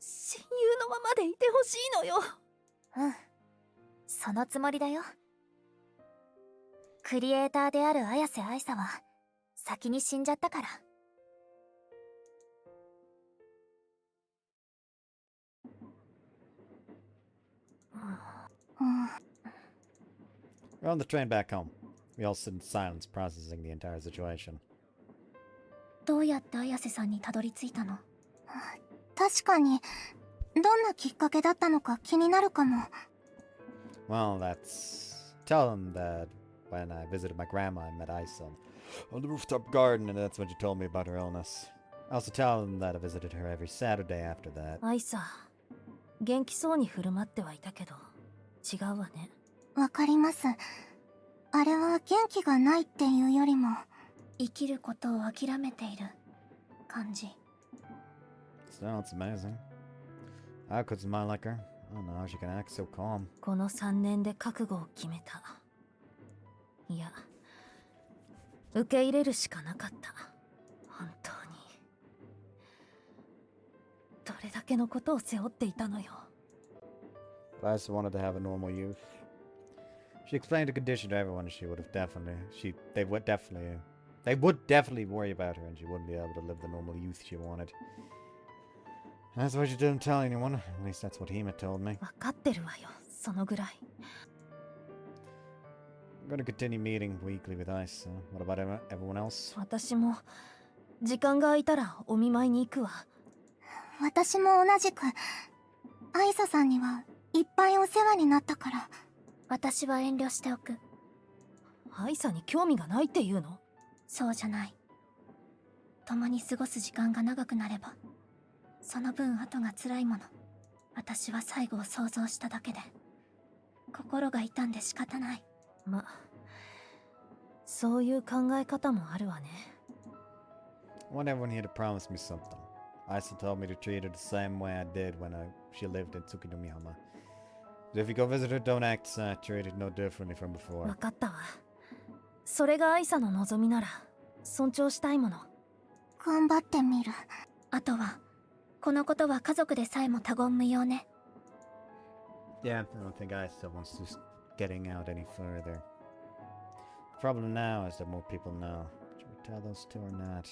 親友のままでいてほしいのよ。うん、そのつもりだよ。クリエイターである綾瀬愛沙は先に死んじゃったから。We're on the train back home. We all sit in silence, processing the entire situation. どうやって綾瀬さんにたどり着いたの？確かに、どんなきっかけだったのか気になるかも。Well, tell them that when I visited my grandma, I met Aisa on the rooftop garden, and that's when she told me about her illness. I also tell them that I visited her every Saturday after that. 愛沙、元気そうに振る舞ってはいたけど、違うわね。わかります。あれは元気がないっていうよりも、生きることを諦めている感じ。Still, it's amazing. I could smile like her. I don't know how she can act so calm. この3年で覚悟を決めた。いや、受け入れるしかなかった。本当に。どれだけのことを背負っていたのよ。Aisa wanted to have a normal youth. She explained the condition to everyone. They would definitely worry about her, and she wouldn't be able to live the normal youth she wanted. And that's why she didn't tell anyone. At least that's what Hima told me. わかってるわよ、そのぐらい。I'm going to continue meeting weekly with Aisa. What about everyone else? 私も時間が空いたらお見舞いに行くわ。私も同じく、アイサさんにはいっぱいお世話になったから。私は遠慮しておく。愛沙に興味がないっていうの？そうじゃない。共に過ごす時間が長くなればその分後が辛いもの。私は最後を想像しただけで心が痛んで仕方ない。ま、そういう考え方もあるわね。I want everyone here to promise me something. Aisa told me to treat her the same way I did when she lived in Tsukinomihama. So if you go visit her, don't act sad. Treat her no differently from before. わかったわ。それが愛沙の望みなら尊重したいもの。頑張ってみる。あとはこのことは家族でさえも他言無用ね。Yeah, I don't think Aisa wants to getting out any further. The problem now is that more people know. Should we tell those two or not?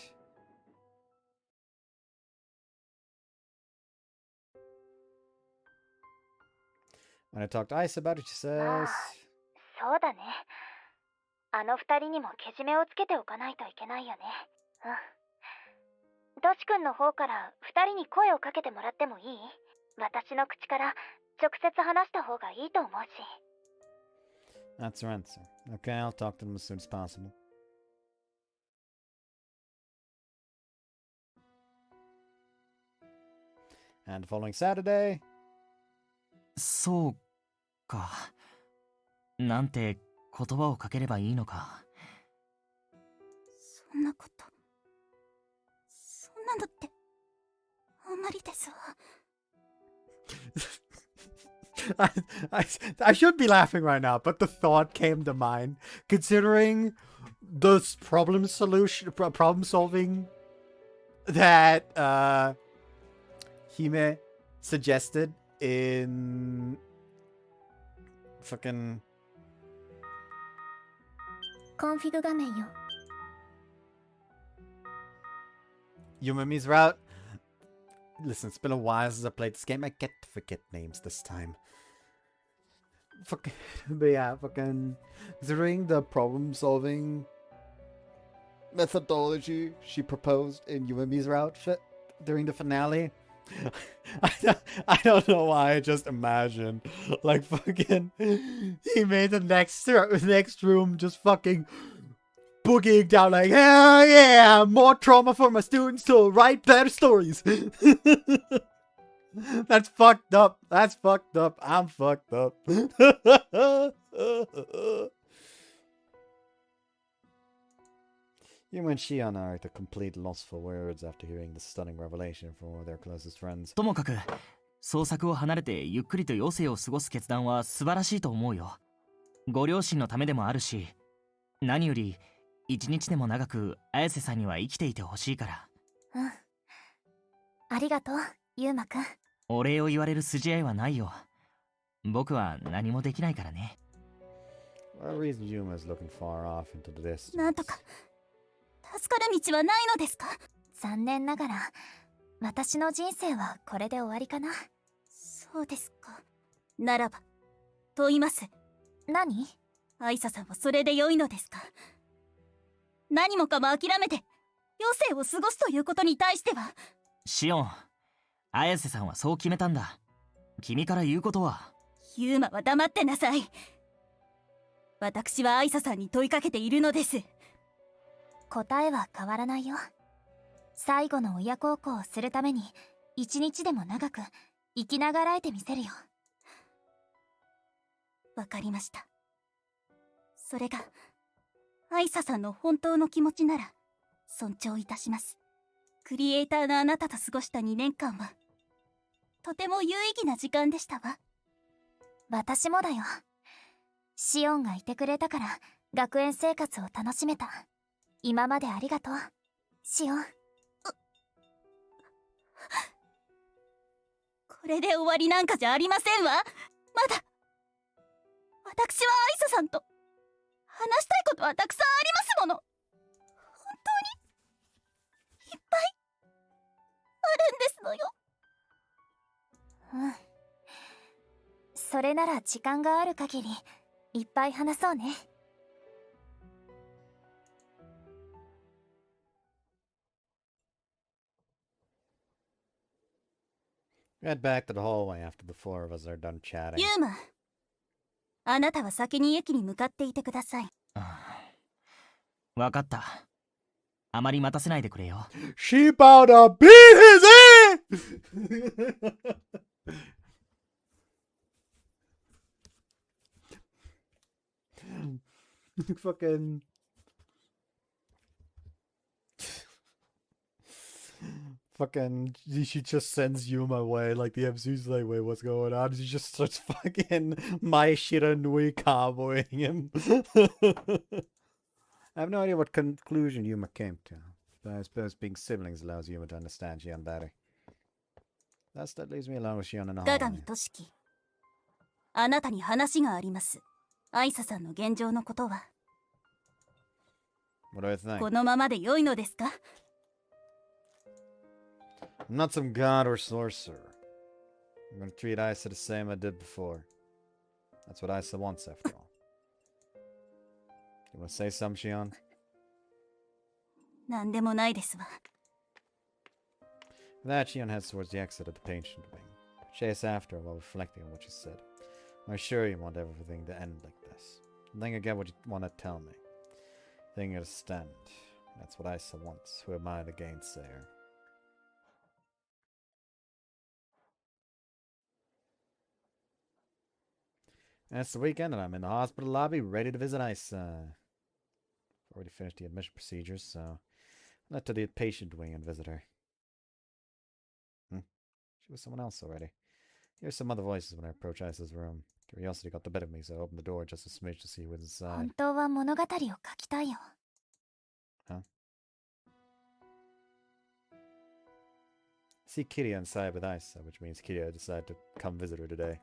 When I talked to Ice about it, she says, そうだね。あの二人にもけじめをつけておかないといけないよね。うん。トシ君の方から二人に声をかけてもらってもいい？私の口から直接話した方がいいと思うし。That's her answer. Okay, I'll talk to them as soon as possible. And the following Saturday. そうか。なんて言葉をかければいいのか。そんなこと、そんなのってあんまりですわ。I should be laughing right now, but the thought came to mind, considering the problem solving that Hime suggested in fucking コンフィグ画面よ。 Yumami's route. Listen, it's been a while since I played this game. I get to forget names this time. Fucking, but yeah, fucking considering the problem-solving methodology she proposed in Yumami's route during the finale. I don't know why. I just imagined, like, fucking, he made the next room just fucking boogieing down like, hell yeah, more trauma for my students to write better stories. That's fucked up. That's fucked up. I'm fucked up. You and Shion are at a complete loss for words after hearing the stunning revelation from one of their closest friends. ともかく、創作を離れてゆっくりと余生を過ごす決断は素晴らしいと思うよ。ご両親のためでもあるし、何より一日でも長く綾瀬さんには生きていてほしいから。うん。ありがとう、ゆうまくん。お礼を言われる筋合いはないよ。僕は何もできないからね。For a reason, Yuma is looking far off into the distance. なんとか助かる道はないのですか？残念ながら私の人生はこれで終わりかな。そうですか。ならば問います。何？アイサさんはそれで良いのですか？何もかも諦めて余生を過ごすということに対しては。シオン、綾瀬さんはそう決めたんだ。君から言うことは。ユーマは黙ってなさい。私はアイサさんに問いかけているのです。答えは変わらないよ。最後の親孝行をするために一日でも長く生きながらえてみせるよ。わかりました。それがアイサさんの本当の気持ちなら尊重いたします。クリエイターのあなたと過ごした2年間はとても有意義な時間でしたわ。私もだよ。シオンがいてくれたから学園生活を楽しめた。今までありがとう、シオン。これで終わりなんかじゃありませんわ。まだ私はアイサさんと話したいことはたくさんありますもの。本当にいっぱいあるんですのよ。うん。それなら時間がある限りいっぱい話そうね。We head back to the hallway after the four of us are done chatting. ユーマ、あなたは先に駅に向かっていてください。わかった。あまり待たせないでくれよ。She about to beat his ass! Fucking... Fucking, she just sends Yuma away, like the MCU's like, wait, what's going on? She just starts fucking Mai Shiranui cowboying him. I have no idea what conclusion Yuma came to, but I suppose being siblings allows Yuma to understand Shion better. Thus, that leaves me alone with Shion in the ガ hallway. ガミトシキ、あなたに話があります。アイサさんの現状のことは What do I think? このままで良いのですか？ I'm not some god or sorcerer. I'm gonna treat Isa the same I did before. That's what Aisa wants, after all. You want to say something, Shion? なんでもないですわ。 With that, Shion heads towards the exit of the patient wing. Chase after her while reflecting on what she said. I assure you want everything to end like this. I think I get what you want to tell me. I think you'll stand. That's what Aisa wants. Who am I, the gainsayer? And it's the weekend and I'm in the hospital lobby ready to visit Aisa. Already finished the admission procedures, so I'll head to the patient wing and visit her. She was someone else already. Here's some other voices when I approach Aisa's room. Curiosity got the better of me, so I opened the door just a smidge to see who was inside. 本当は物語を書きたいよ。 See Kiria inside with Aisa, which means Kiria decided to come visit her today.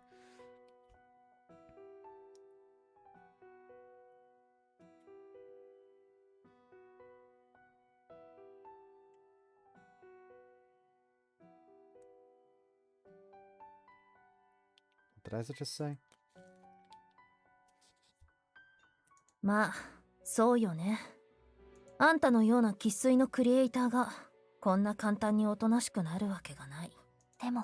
What did Aisa just say? まあそうよね。あんたのような生粋のクリエイターがこんな簡単におとなしくなるわけがない。でも、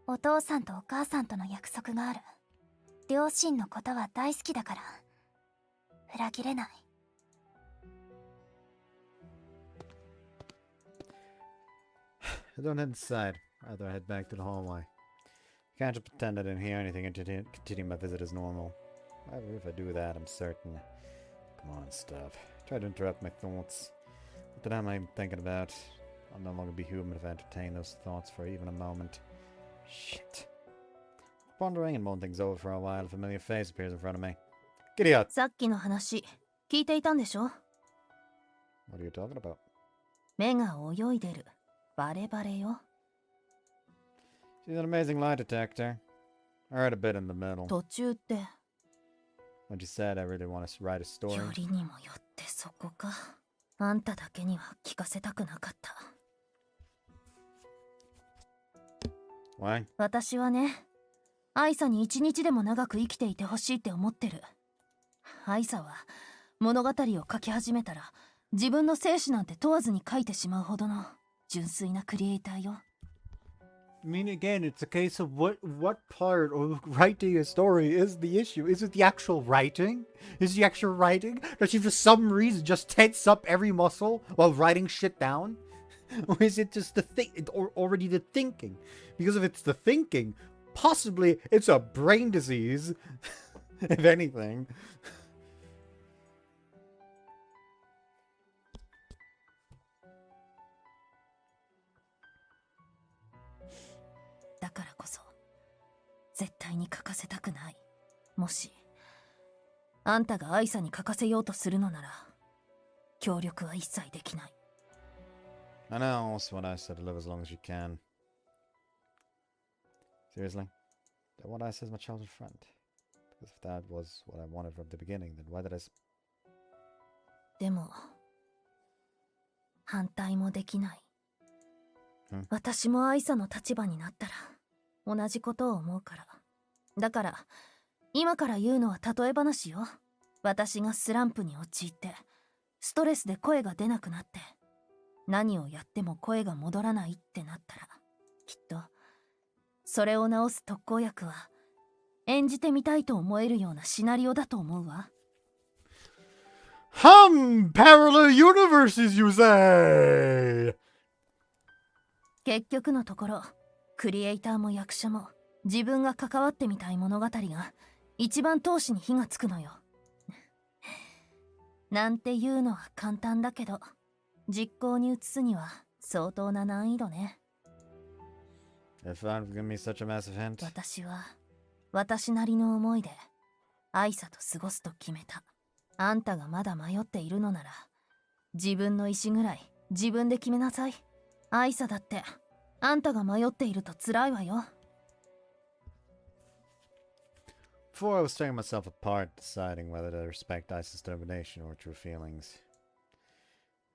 お父さんとお母さんとの約束がある。両親のことは大好きだから、裏切れない。I don't head inside. Rather, I head back to the hallway. I can't just pretend I didn't hear anything and continue my visit as normal. However, if I do that, I'm certain. Come on, stop. Try to interrupt my thoughts. What the hell am I even thinking about? I'll no longer be human if I entertain those thoughts for even a moment. Shit. Pondering and mulling things over for a while, a familiar face appears in front of me. Giddy up! さっきの話聞いていたんでしょ？ What are you talking about? 目が泳いでる。バレバレよ。 She's an amazing lie detector. I heard a bit in the middle. 途中って When she said I really want to write a よ story. りにもよってそこか。あんただけには聞かせたくなかった。 Why? 私はね、アイサに一日でも長く生きていてほしいって思ってる。アイサは物語を書き始めたら自分の生死なんて問わずに書いてしまうほどの純粋なクリエイターよ。I mean, again, it's a case of what part of writing a story is the issue. Is it the actual writing? Is the actual writing? Does she for some reason just tense up every muscle while writing shit down? Or is it just the or already the thinking? Because if it's the thinking, possibly it's a brain disease, if anything. だからこそ絶対に書かせたくない。もしあんたがアイサに書かせようとするのなら協力は一切できない。 I know, also what I said to live as long as you can. Seriously? That what I said is my childhood friend. Because if that was what I wanted from the beginning, then why did I... でも反対もできない。私もアイサの立場になったら同じことを思うから。だから今から言うのは例え話よ。私がスランプに陥ってストレスで声が出なくなって何をやっても声が戻らないってなったら、きっとそれを治す特効薬は演じてみたいと思えるようなシナリオだと思うわ。Parallel universes, you say? 結局のところクリエイターも役者も自分が関わってみたい物語が一番闘志に火がつくのよ。なんていうのは簡単だけど実行に移すには相当な難易度ね。If I've given me such a massive hint. 私は私なりの思いでアイサと過ごすと決めた。あんたがまだ迷っているのなら自分の意思ぐらい自分で決めなさい。アイサだってあんたが迷っていると辛いわよ。 Before I was tearing myself apart, deciding whether to respect Aisa's determination or true feelings.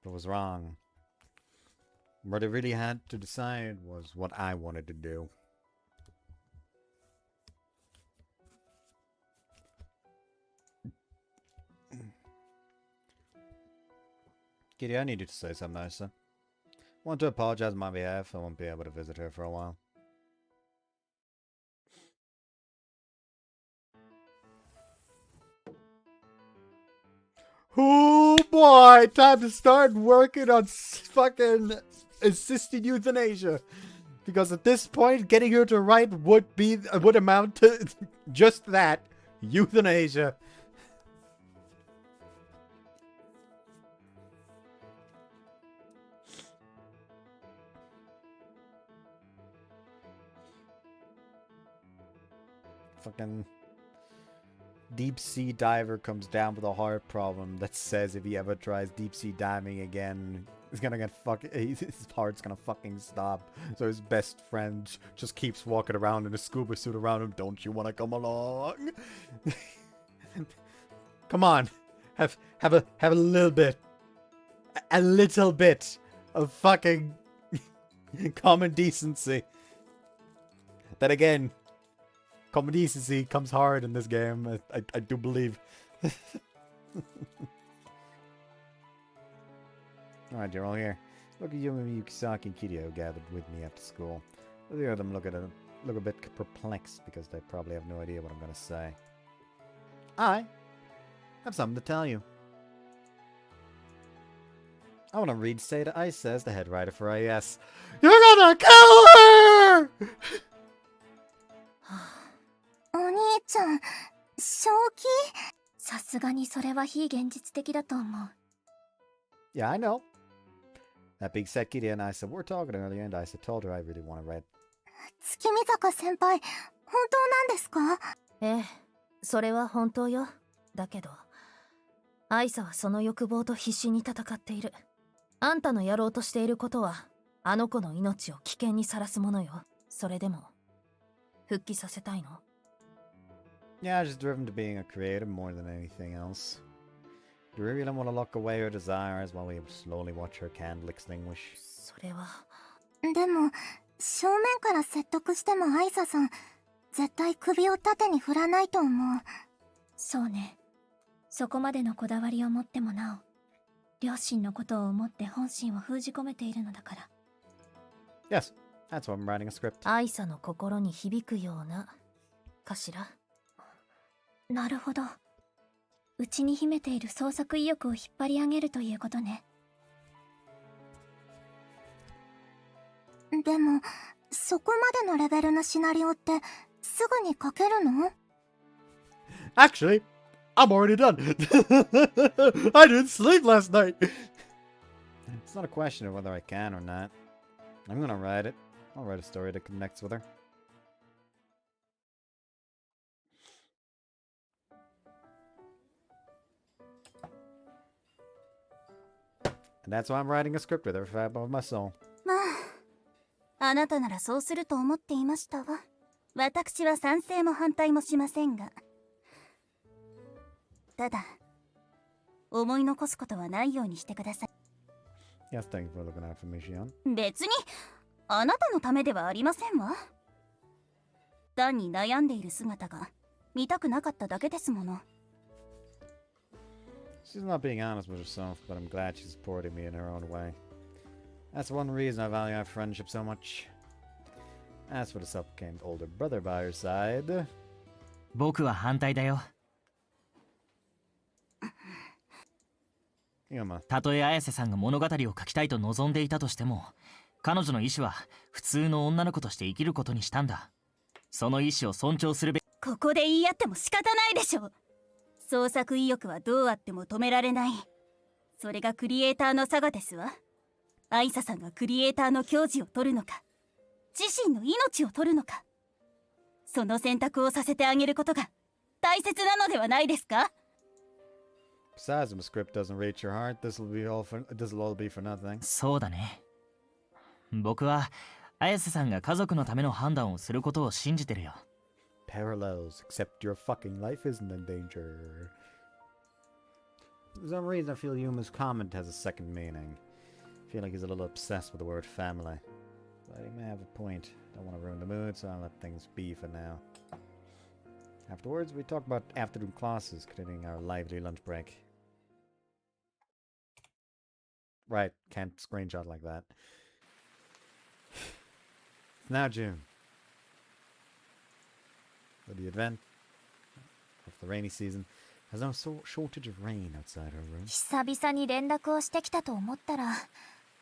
But it was wrong. What I really had to decide was what I wanted to do. Kitty, I need you to say something, Aisa. Want to apologize on my behalf. I won't be able to visit her for a while. Oh boy, time to start working on fucking assisted euthanasia. Because at this point, getting her to write would amount to just that, euthanasia. Fucking deep sea diver comes down with a heart problem that says if he ever tries deep sea diving again, he's gonna get his heart's gonna fucking stop. So his best friend just keeps walking around in a scuba suit around him. Don't you want to come along? Come on, have a little bit, a little bit of fucking common decency. Then again, common decency comes hard in this game, I do believe. Alright, you're all here. Look at Yumi, Yukisaki, and Kiryu gathered with me after school. The three of them look a bit perplexed because they probably have no idea what I'm gonna say. I have something to tell you. I want to read Seda Aisa as the head writer for AS. You're gonna kill her! お兄ちゃん、正気？さすがにそれは非現実的だと思う。 Yeah, I know. That being said, Kitty and Aisa were talking earlier, and Aisa told her I really want to write. 月見坂先輩、本当なんですか？ええ、それは本当よ。だけど、アイサはその欲望と必死に戦っている。あんたのやろうとしていることは、あの子の命を危険にさらすものよ。それでも、復帰させたいの？ Yeah, she's driven to being a creator more than anything else. Do we really want to lock away her desires while we slowly watch her candle extinguish? それは。でも、正面から説得してもアイサさん、絶対首を縦に振らないと思う。そうね。そこまでのこだわりを持ってもなお、両親のことを思って本心を封じ込めているのだから。Yes, that's why I'm writing a script. アイサの心に響くような、かしら。なるほど。内に秘めている創作意欲を引っ張り上げるということね。でも、そこまでのレベルのシナリオってすぐに書けるの？ Actually, I'm already done. I didn't sleep last night. It's not a question of whether I can or not. I'm gonna write it. I'll write a story that connects with her. And that's why I'm writing a script with her for of my soul. まあ、あなたならそうすると思っていましたわ。私は賛成も反対もしませんが。ただ、思い残すことはないようにしてください。Yes, thank you for looking out for me, Shion. 別に、あなたのためではありませんわ。単に悩んでいる姿が見たくなかっただけですもの。She's not being honest with herself, but I'm glad she's supporting me in her own way. That's one reason I value our friendship so much. As for the self-proclaimed older brother by her side... 僕は反対だよ。Yuma. たとえ綾瀬さんが物語を書きたいと望んでいたとしても、彼女の意志は普通の女の子として生きることにしたんだ。その意志を尊重するべき。ここで言い合っても仕方ないでしょ。創作意欲はどうあっても止められない。それがクリエイターの差がですわ。アイサさんがクリエイターの矜持を取るのか、自身の命を取るのか、その選択をさせてあげることが大切なのではないですか？ Besides, if the script doesn't reach your heart, this'll all be for nothing. そうだね。僕は綾瀬さんが家族のための判断をすることを信じてるよ。Parallels, except your fucking life isn't in danger. For some reason, I feel Yuma's comment has a second meaning. I feel like he's a little obsessed with the word family. But he may have a point. Don't want to ruin the mood, so I'll let things be for now. Afterwards, we talk about afternoon classes, continuing our lively lunch break. Right, can't screenshot like that. It's now June. So the event of the rainy season has no shortage of rain outside her room. 久々に連絡をしてきたと思ったら、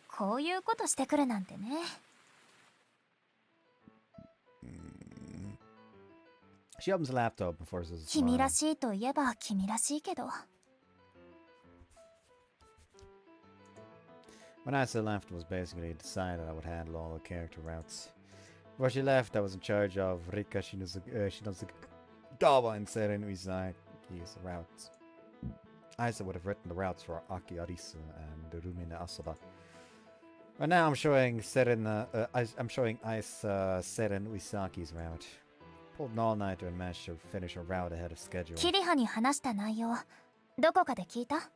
こういうことしてくるなんてね。She opens the laptop and forces a 君 smile. らしいといえば君らしいけど。When Aisa left, it was basically decided I would handle all the character routes. Before she left, I was in charge of Rika Shinozagawa and Seren Uisaki's routes. Aisa would have written the routes for Aki Arisu and Rumina Asaba. But now I'm showing Aisa Seren Uisaki's route. Pulled an all-nighter and managed to finish her route ahead of schedule. キリハに話した内容、どこかで聞いた？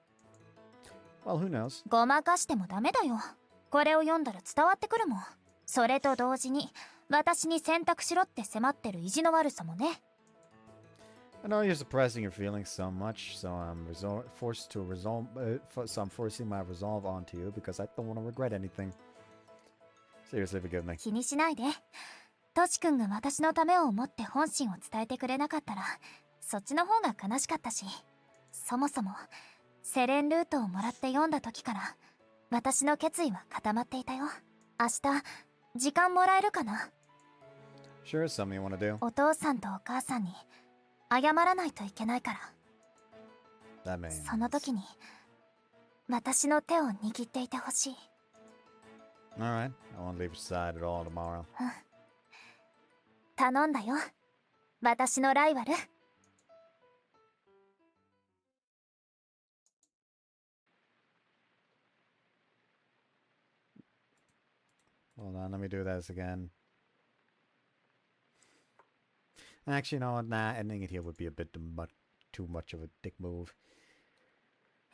Well, who knows? ごまかしてもダメだよ。これを読んだら伝わってくるもん。それと同時に、私に選択しろって迫ってる意地の悪さもね。I know you're suppressing your feelings so much, so I'm forcing my resolve onto you because I don't want to regret anything. Seriously, forgive me. 気にしないで。トシ君が私のためを思って本心を伝えてくれなかったら、そっちの方が悲しかったし、そもそも、セレンルートをもらって読んだ時から、私の決意は固まっていたよ。明日、時間もらえるかな？ Sure, something you want to do. お父さんとお母さんに、謝らないといけないから。 That means... その時に、私の手を握っていてほしい。Alright, I won't leave your side at all tomorrow. 頼んだよ。私のライバル。Hold on, let me do this again. Actually, you know what? Nah, ending it here would be a bit too much of a dick move.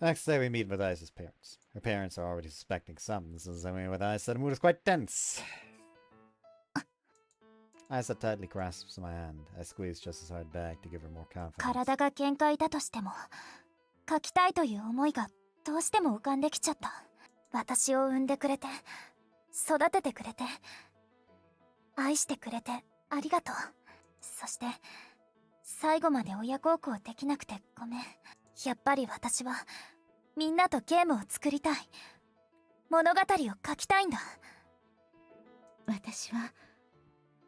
Next day, we meet with Aisa's parents. Her parents are already suspecting something, since I mean, with Aisa, the mood is quite tense. Aisa tightly grasps my hand. I squeeze just as hard back to give her more confidence. 体が限界だとしても、書きたいという思いがどうしても浮かんできちゃった。私を産んでくれて、育ててくれて、愛してくれてありがとう。そして、最後まで親孝行できなくてごめん。やっぱり私は、みんなとゲームを作りたい。物語を書きたいんだ。私は、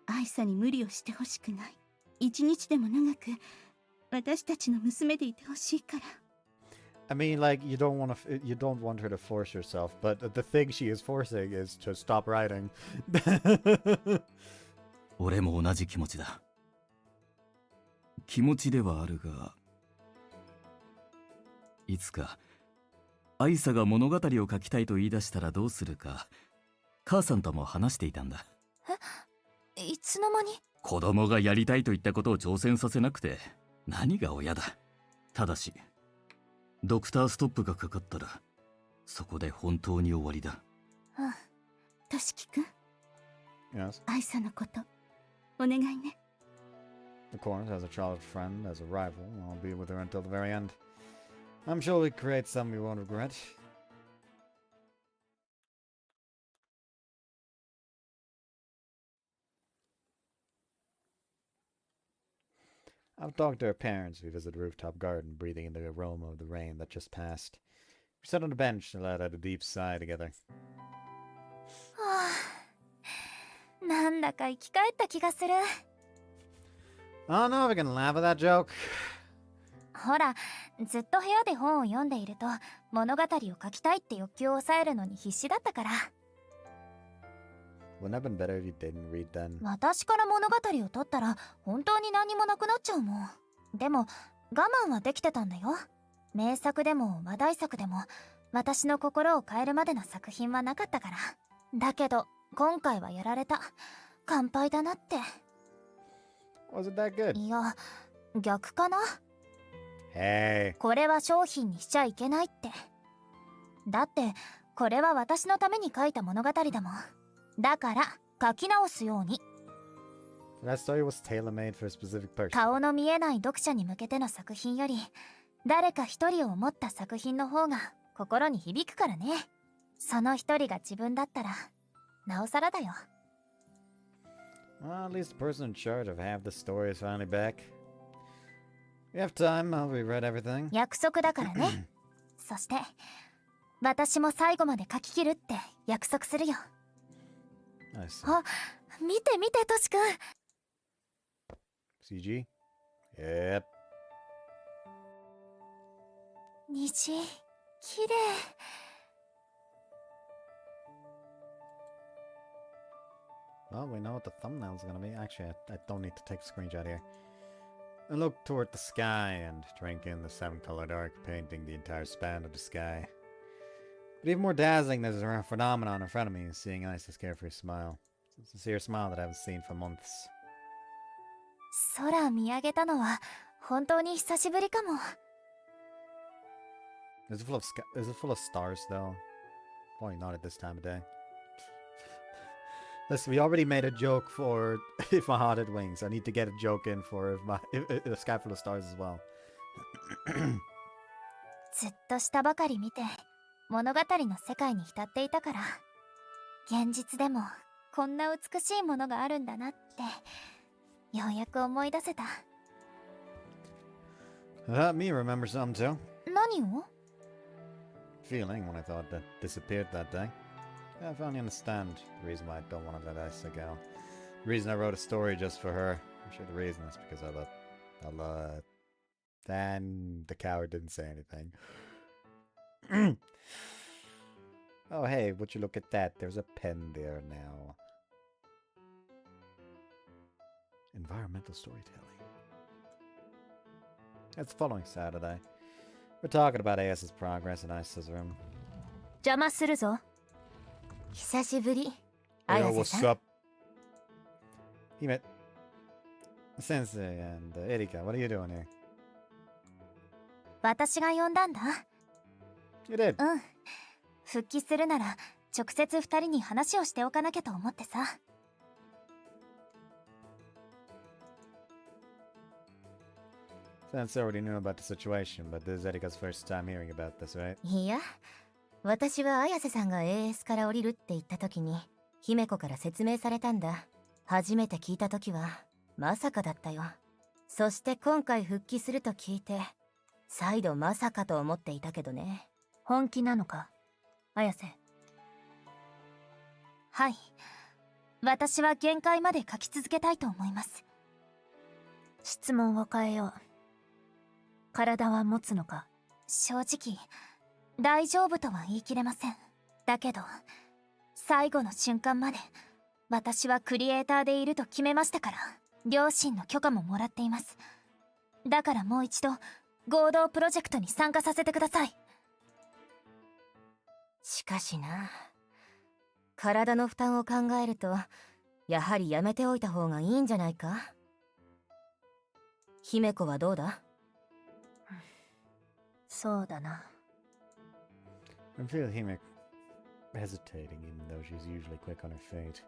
アイサに無理をしてほしくない。一日でも長く、私たちの娘でいてほしいから。I mean, like, you don't want her to force herself, but the thing she is forcing is to stop writing. 俺も同じ気持ちだ。気持ちではあるが、いつかアイサが物語を書きたいと言い出したらどうするか、母さんとも話していたんだ。いつの間に？子供がやりたいと言ったことを挑戦させなくて何が親だ。ただしドクターストップがかかったらそこで本当に終わりだ。うん。としきくん、 Yes. アイサのことお願いね。 Of course, as a childhood friend, as a rival, I'll be with her until the very end. I'm sure we create something we won't regret. I've talked to her parents. We visit the rooftop garden, breathing in the aroma of the rain that just passed. We sat on the bench and let out a deep sigh together. はあ、なんだか生き返った気がする。 I don't know if I can laugh at that joke. ほら、ずっと部屋で本を読んでいると物語を書きたいって欲求を抑えるのに必死だったから。 Wouldn't it have been better if you didn't read then? 私から物語を取ったら本当に何もなくなっちゃうもん。でも我慢はできてたんだよ。名作でも話題作でも私の心を変えるまでの作品はなかったから。だけど今回はやられた。乾杯だなって。 Was it that good? いや、逆かな。 Hey. これは商品にしちゃいけないって。だってこれは私のために書いた物語だもん。だから書き直すように。 That story was tailor-made for a specific person. 顔の見えない読者に向けての作品より誰か一人を思った作品の方が心に響くからね。その一人が自分だったら、なおさらだよ。Well, at least the person in charge of half the story is finally back. You have time, I'll reread everything. 約束だからね。そして、私も最後まで書き切るって約束するよ。I see. あ、見て見て、トシ君。CG? Yep. 虹、綺麗。Well, we know what the thumbnail's gonna be. Actually, I don't need to take a screenshot here. I look toward the sky and drink in the seven-colored arc, painting the entire span of the sky. But even more dazzling than the phenomenon in front of me is seeing Isa's carefree smile. It's a sincere smile that I haven't seen for months. 空見上げたのは本当に久しぶりかも。Is it full of stars, though? Probably not at this time of day. Listen, we already made a joke for If My Heart Had Wings. I need to get a joke in for A Sky Full of Stars as well. ずっと下ばかり見て物語の世界に浸っていたから、現実でもこんな美しいものがあるんだなってようやく思い出せた。Me remember some too. 何を？ Feeling when I thought that disappeared that day. I finally understand the reason why I don't want to let Isa go. The reason I wrote a story just for her. I'm sure the reason is because I love... And the coward didn't say anything. Oh, hey, would you look at that? There's a pen there now. Environmental storytelling. It's the following Saturday. We're talking about Isa's progress in Isa's room. 邪魔するぞ。久しぶり。 Hey, 綾 yo, 瀬 what's さん。 up? He met Sensei and Erika. What are you doing here? 私が呼んだんだ。 You did. うん。復帰するなら直接二人に話をしておかなきゃと思ってさ。 Sensei already knew about the situation, but this is Erika's first time hearing about this, right? いや、私は綾瀬さんが AS から降りるって言った時に姫子から説明されたんだ。初めて聞いた時はまさかだったよ。そして今回復帰すると聞いて再度まさかと思っていたけどね。本気なのか、綾瀬？はい。私は限界まで書き続けたいと思います。質問を変えよう。体は持つのか？正直、大丈夫とは言い切れません。だけど、最後の瞬間まで、私はクリエイターでいると決めましたから、両親の許可ももらっています。だからもう一度、合同プロジェクトに参加させてください。しかしな、体の負担を考えるとやはりやめておいた方がいいんじゃないか。姫子はどうだ？そうだな。 I feel Hime hesitating, even though she's usually quick on her feet.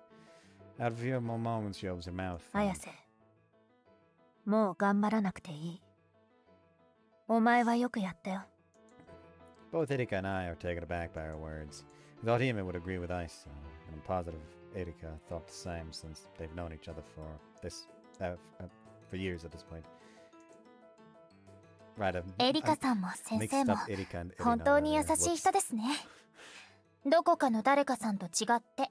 Out of a few more moments, she opens her mouth. 綾瀬、もう頑張らなくていい。お前はよくやったよ。 Both Erika and I are taken aback by her words. I thought Hime would agree with Isa, and I'm positive Erika thought the same since they've known each other for years at this point. Right, エリカさんも先生 mixed も up Erika and 本当に優 Erina しい there. 人ですね。どこかの誰かさんと違って。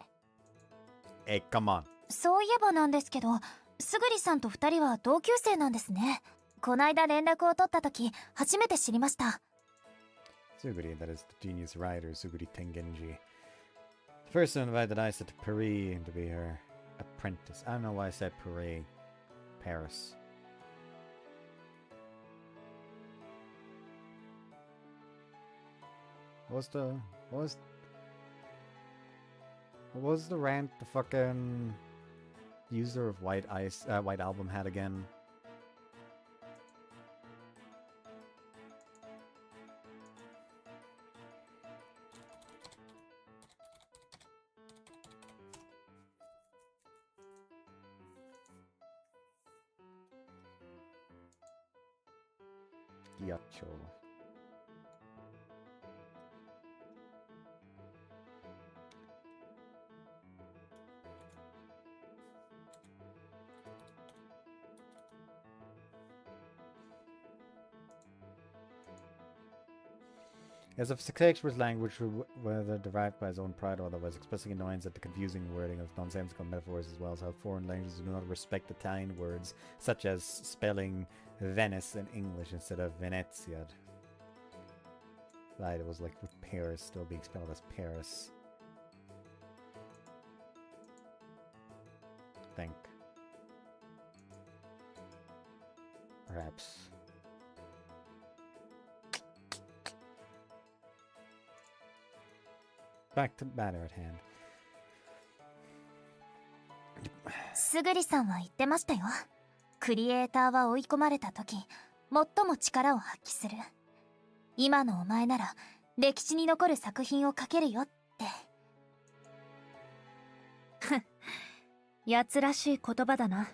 Hey, come on. そういえばなんですけど、すぐりさんと二人は同級生なんですね。こないだ連絡を取った時、初めて知りました。 Suguri, that is the genius writer, Suguri Tengenji. The person invited Isa to Paris to be her apprentice. I don't know why I said Paris. Paris. What was the rant the fucking user of White Album had again? Ghiaccio. As if Shakespeare's language, whether derived by his own pride or otherwise, expressing annoyance at the confusing wording of nonsensical metaphors, as well as how foreign languages do not respect Italian words, such as spelling Venice in English instead of Venezia. Right, it was like with Paris still being spelled as Paris. Think. Perhaps. Back to the matter at hand. すぐりさんは言ってましたよ。クリエイターは追い込まれた時、最も力を発揮する。今のお前なら歴史に残る作品を書けるよって。やつらしい言葉だな。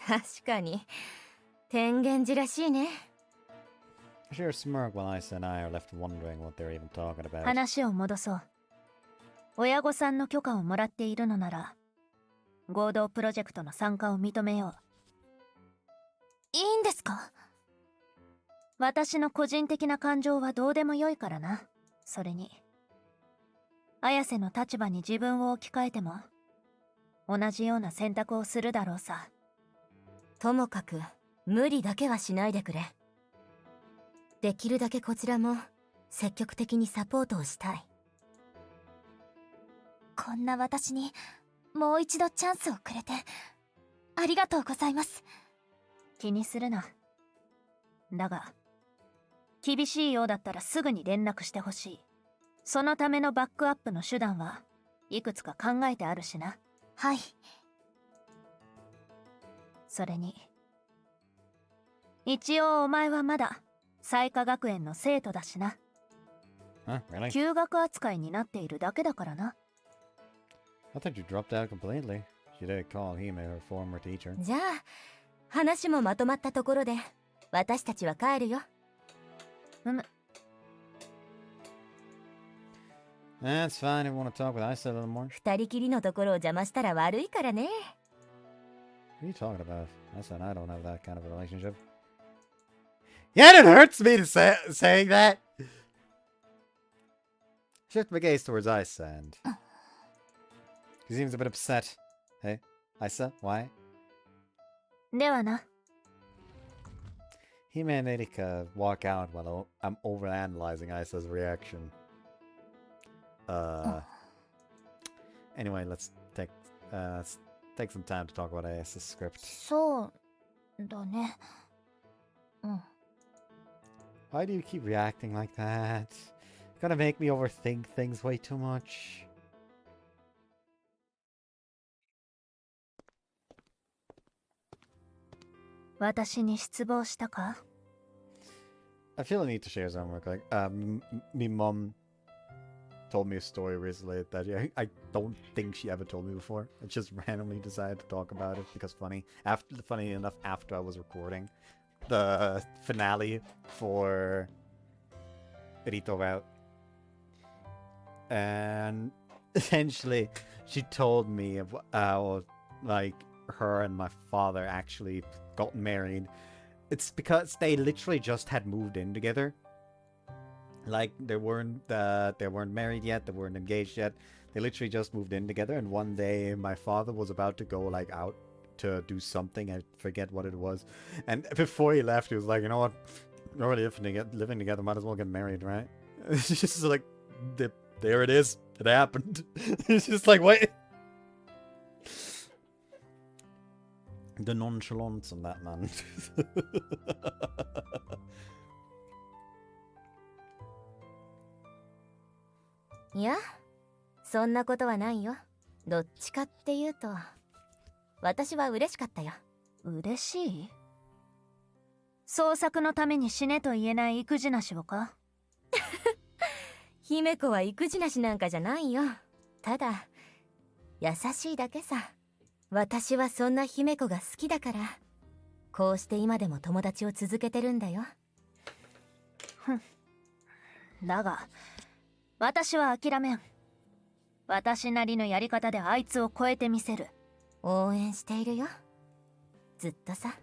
確かに天元寺らしいね。Sure smirk while Isa and I are left wondering what they're even talking about. 話を戻そう。親御さんの許可をもらっているのなら、合同プロジェクトの参加を認めよう。いいんですか？私の個人的な感情はどうでもよいからな。それに綾瀬の立場に自分を置き換えても同じような選択をするだろうさ。ともかく無理だけはしないでくれ。できるだけこちらも積極的にサポートをしたい。こんな私にもう一度チャンスをくれてありがとうございます。気にするな。だが厳しいようだったらすぐに連絡してほしい。そのためのバックアップの手段はいくつか考えてあるしな。はい。それに一応お前はまだ彩華学園の生徒だしな。Really? 休学扱いになっているだけだからな。I thought you dropped out completely. She did call Hime her former teacher. じゃあ話もまとまったところで私たちは帰るよ。That's fine if you want to talk with Isa a little more. 二人きりのところを邪魔したら悪いからね。What are you talking about? Isa and I don't have that kind of a relationship. Yeah, it hurts me to saying that. Shift my gaze towards Isa and... He seems a bit upset. Hey, Isa, why? ではな。Hime and Erika walk out while I'm overanalyzing Isa's reaction. Anyway, let's take some time to talk about Isa's script. そうだね。Why do you keep reacting like that? You're gonna make me overthink things way too much. I feel a need to share some work. Like, my mom told me a story recently that I don't think she ever told me before. I just randomly decided to talk about it because funny enough, after I was recording the finale for Rito Route. And essentially, she told me how, like, her and my father actually got married. It's because they literally just had moved in together. Like, they weren't married yet, they weren't engaged yet. They literally just moved in together, and one day my father was about to go, like, out to do something. I forget what it was. And before he left, he was like, you know what? We're already living together, might as well get married, right? It's just like, there it is. It happened. It's just like, wait. The nonchalance on that, man. いや、そんなことはないよ。どっちかっていうと、私は嬉しかったよ。嬉しい？創作のために死ねと言えない育児なしをか？姫子は育児なしなんかじゃないよ。ただ、優しいだけさ。私はそんな姫子が好きだから、こうして今でも友達を続けてるんだよ。だが、私は諦めん。私なりのやり方であいつを超えてみせる。応援しているよ。ずっとさ。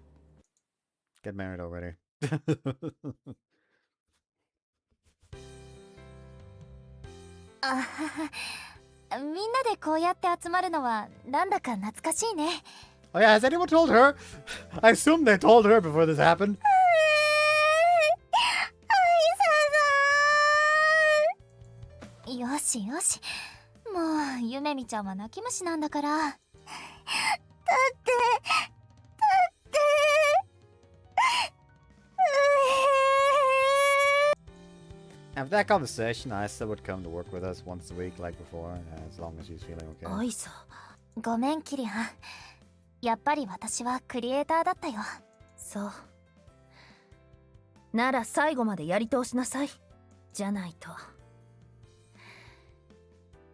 Get married already. あはは、みんなでこうやって集まるのはなんだか懐かしいね。Oh yeah, has anyone told her? I assume they told her before this happened. よしよし、もうゆめみちゃんは泣き虫なんだから。だって After that conversation, Aisa would come to work with us once a week like before, as long as she's feeling okay. アイサ。ごめんキリアン、やっぱり私はクリエイターだったよ。そう。なら最後までやり通しなさい。じゃないと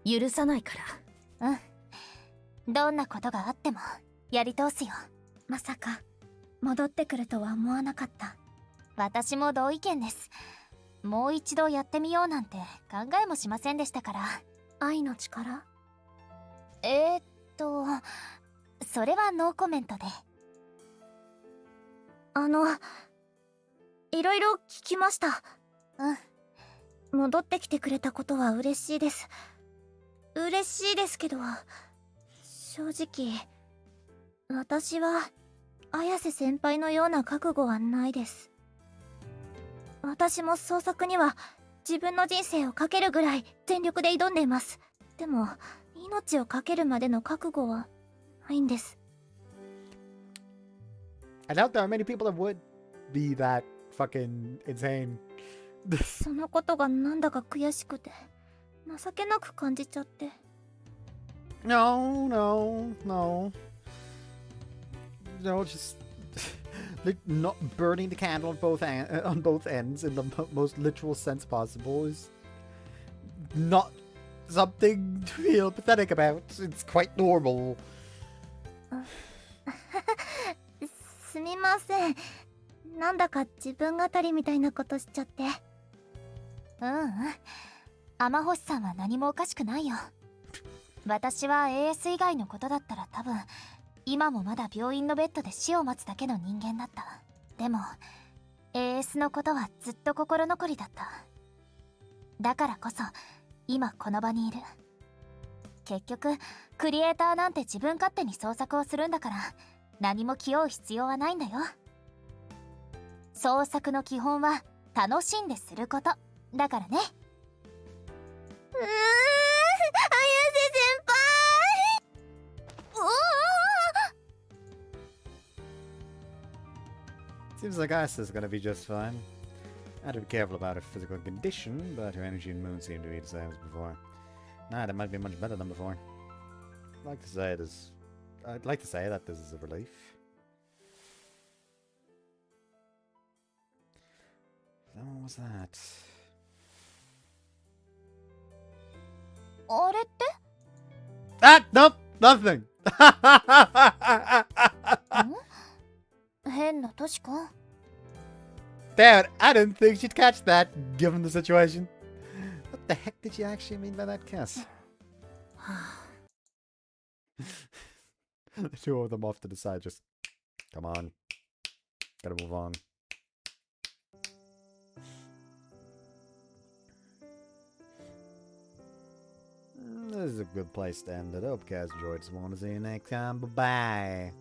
許さないから。うん、どんなことがあってもやり通すよ。まさか戻ってくるとは思わなかった。私も同意見です。もう一度やってみようなんて考えもしませんでしたから。愛の力？それはノーコメントで。いろいろ聞きました。うん。戻ってきてくれたことは嬉しいです。嬉しいですけど、正直私は綾瀬先輩のような覚悟はないです。私も創作には自分の人生をかけるぐらい全力で挑んでいます。でも命をかけるまでの覚悟はないんです。I doubt there are many people that would be that fucking insane. そのことがなんだか悔しくて情けなく感じちゃって。No, just not burning the candle on both ends in the most literal sense possible is not something to feel pathetic about. It's quite normal. すみません。なんだか自分語りみたいなことしちゃって。天星さんは何もおかしくないよ。私は AS 以外のことだったら多分今もまだ病院のベッドで死を待つだけの人間だった。でも AS のことはずっと心残りだった。だからこそ今この場にいる。結局クリエイターなんて自分勝手に創作をするんだから何も気負う必要はないんだよ。創作の基本は楽しんですることだからね。綾瀬先輩。Seems like Aisa's gonna be just fine. I had to be careful about her physical condition, but her energy and mood seem to be the same as before. Nah, that might be much better than before. I'd like to say that this is a relief. What was that? あれって？ Ah, nope, nothing. 変なトシコ。Damn it, I didn't think she'd catch that, given the situation. What the heck did you actually mean by that kiss? The two of them off to the side, just come on, gotta move on. This is a good place to end it. Hope you guys enjoyed this one. See you next time. Bye bye.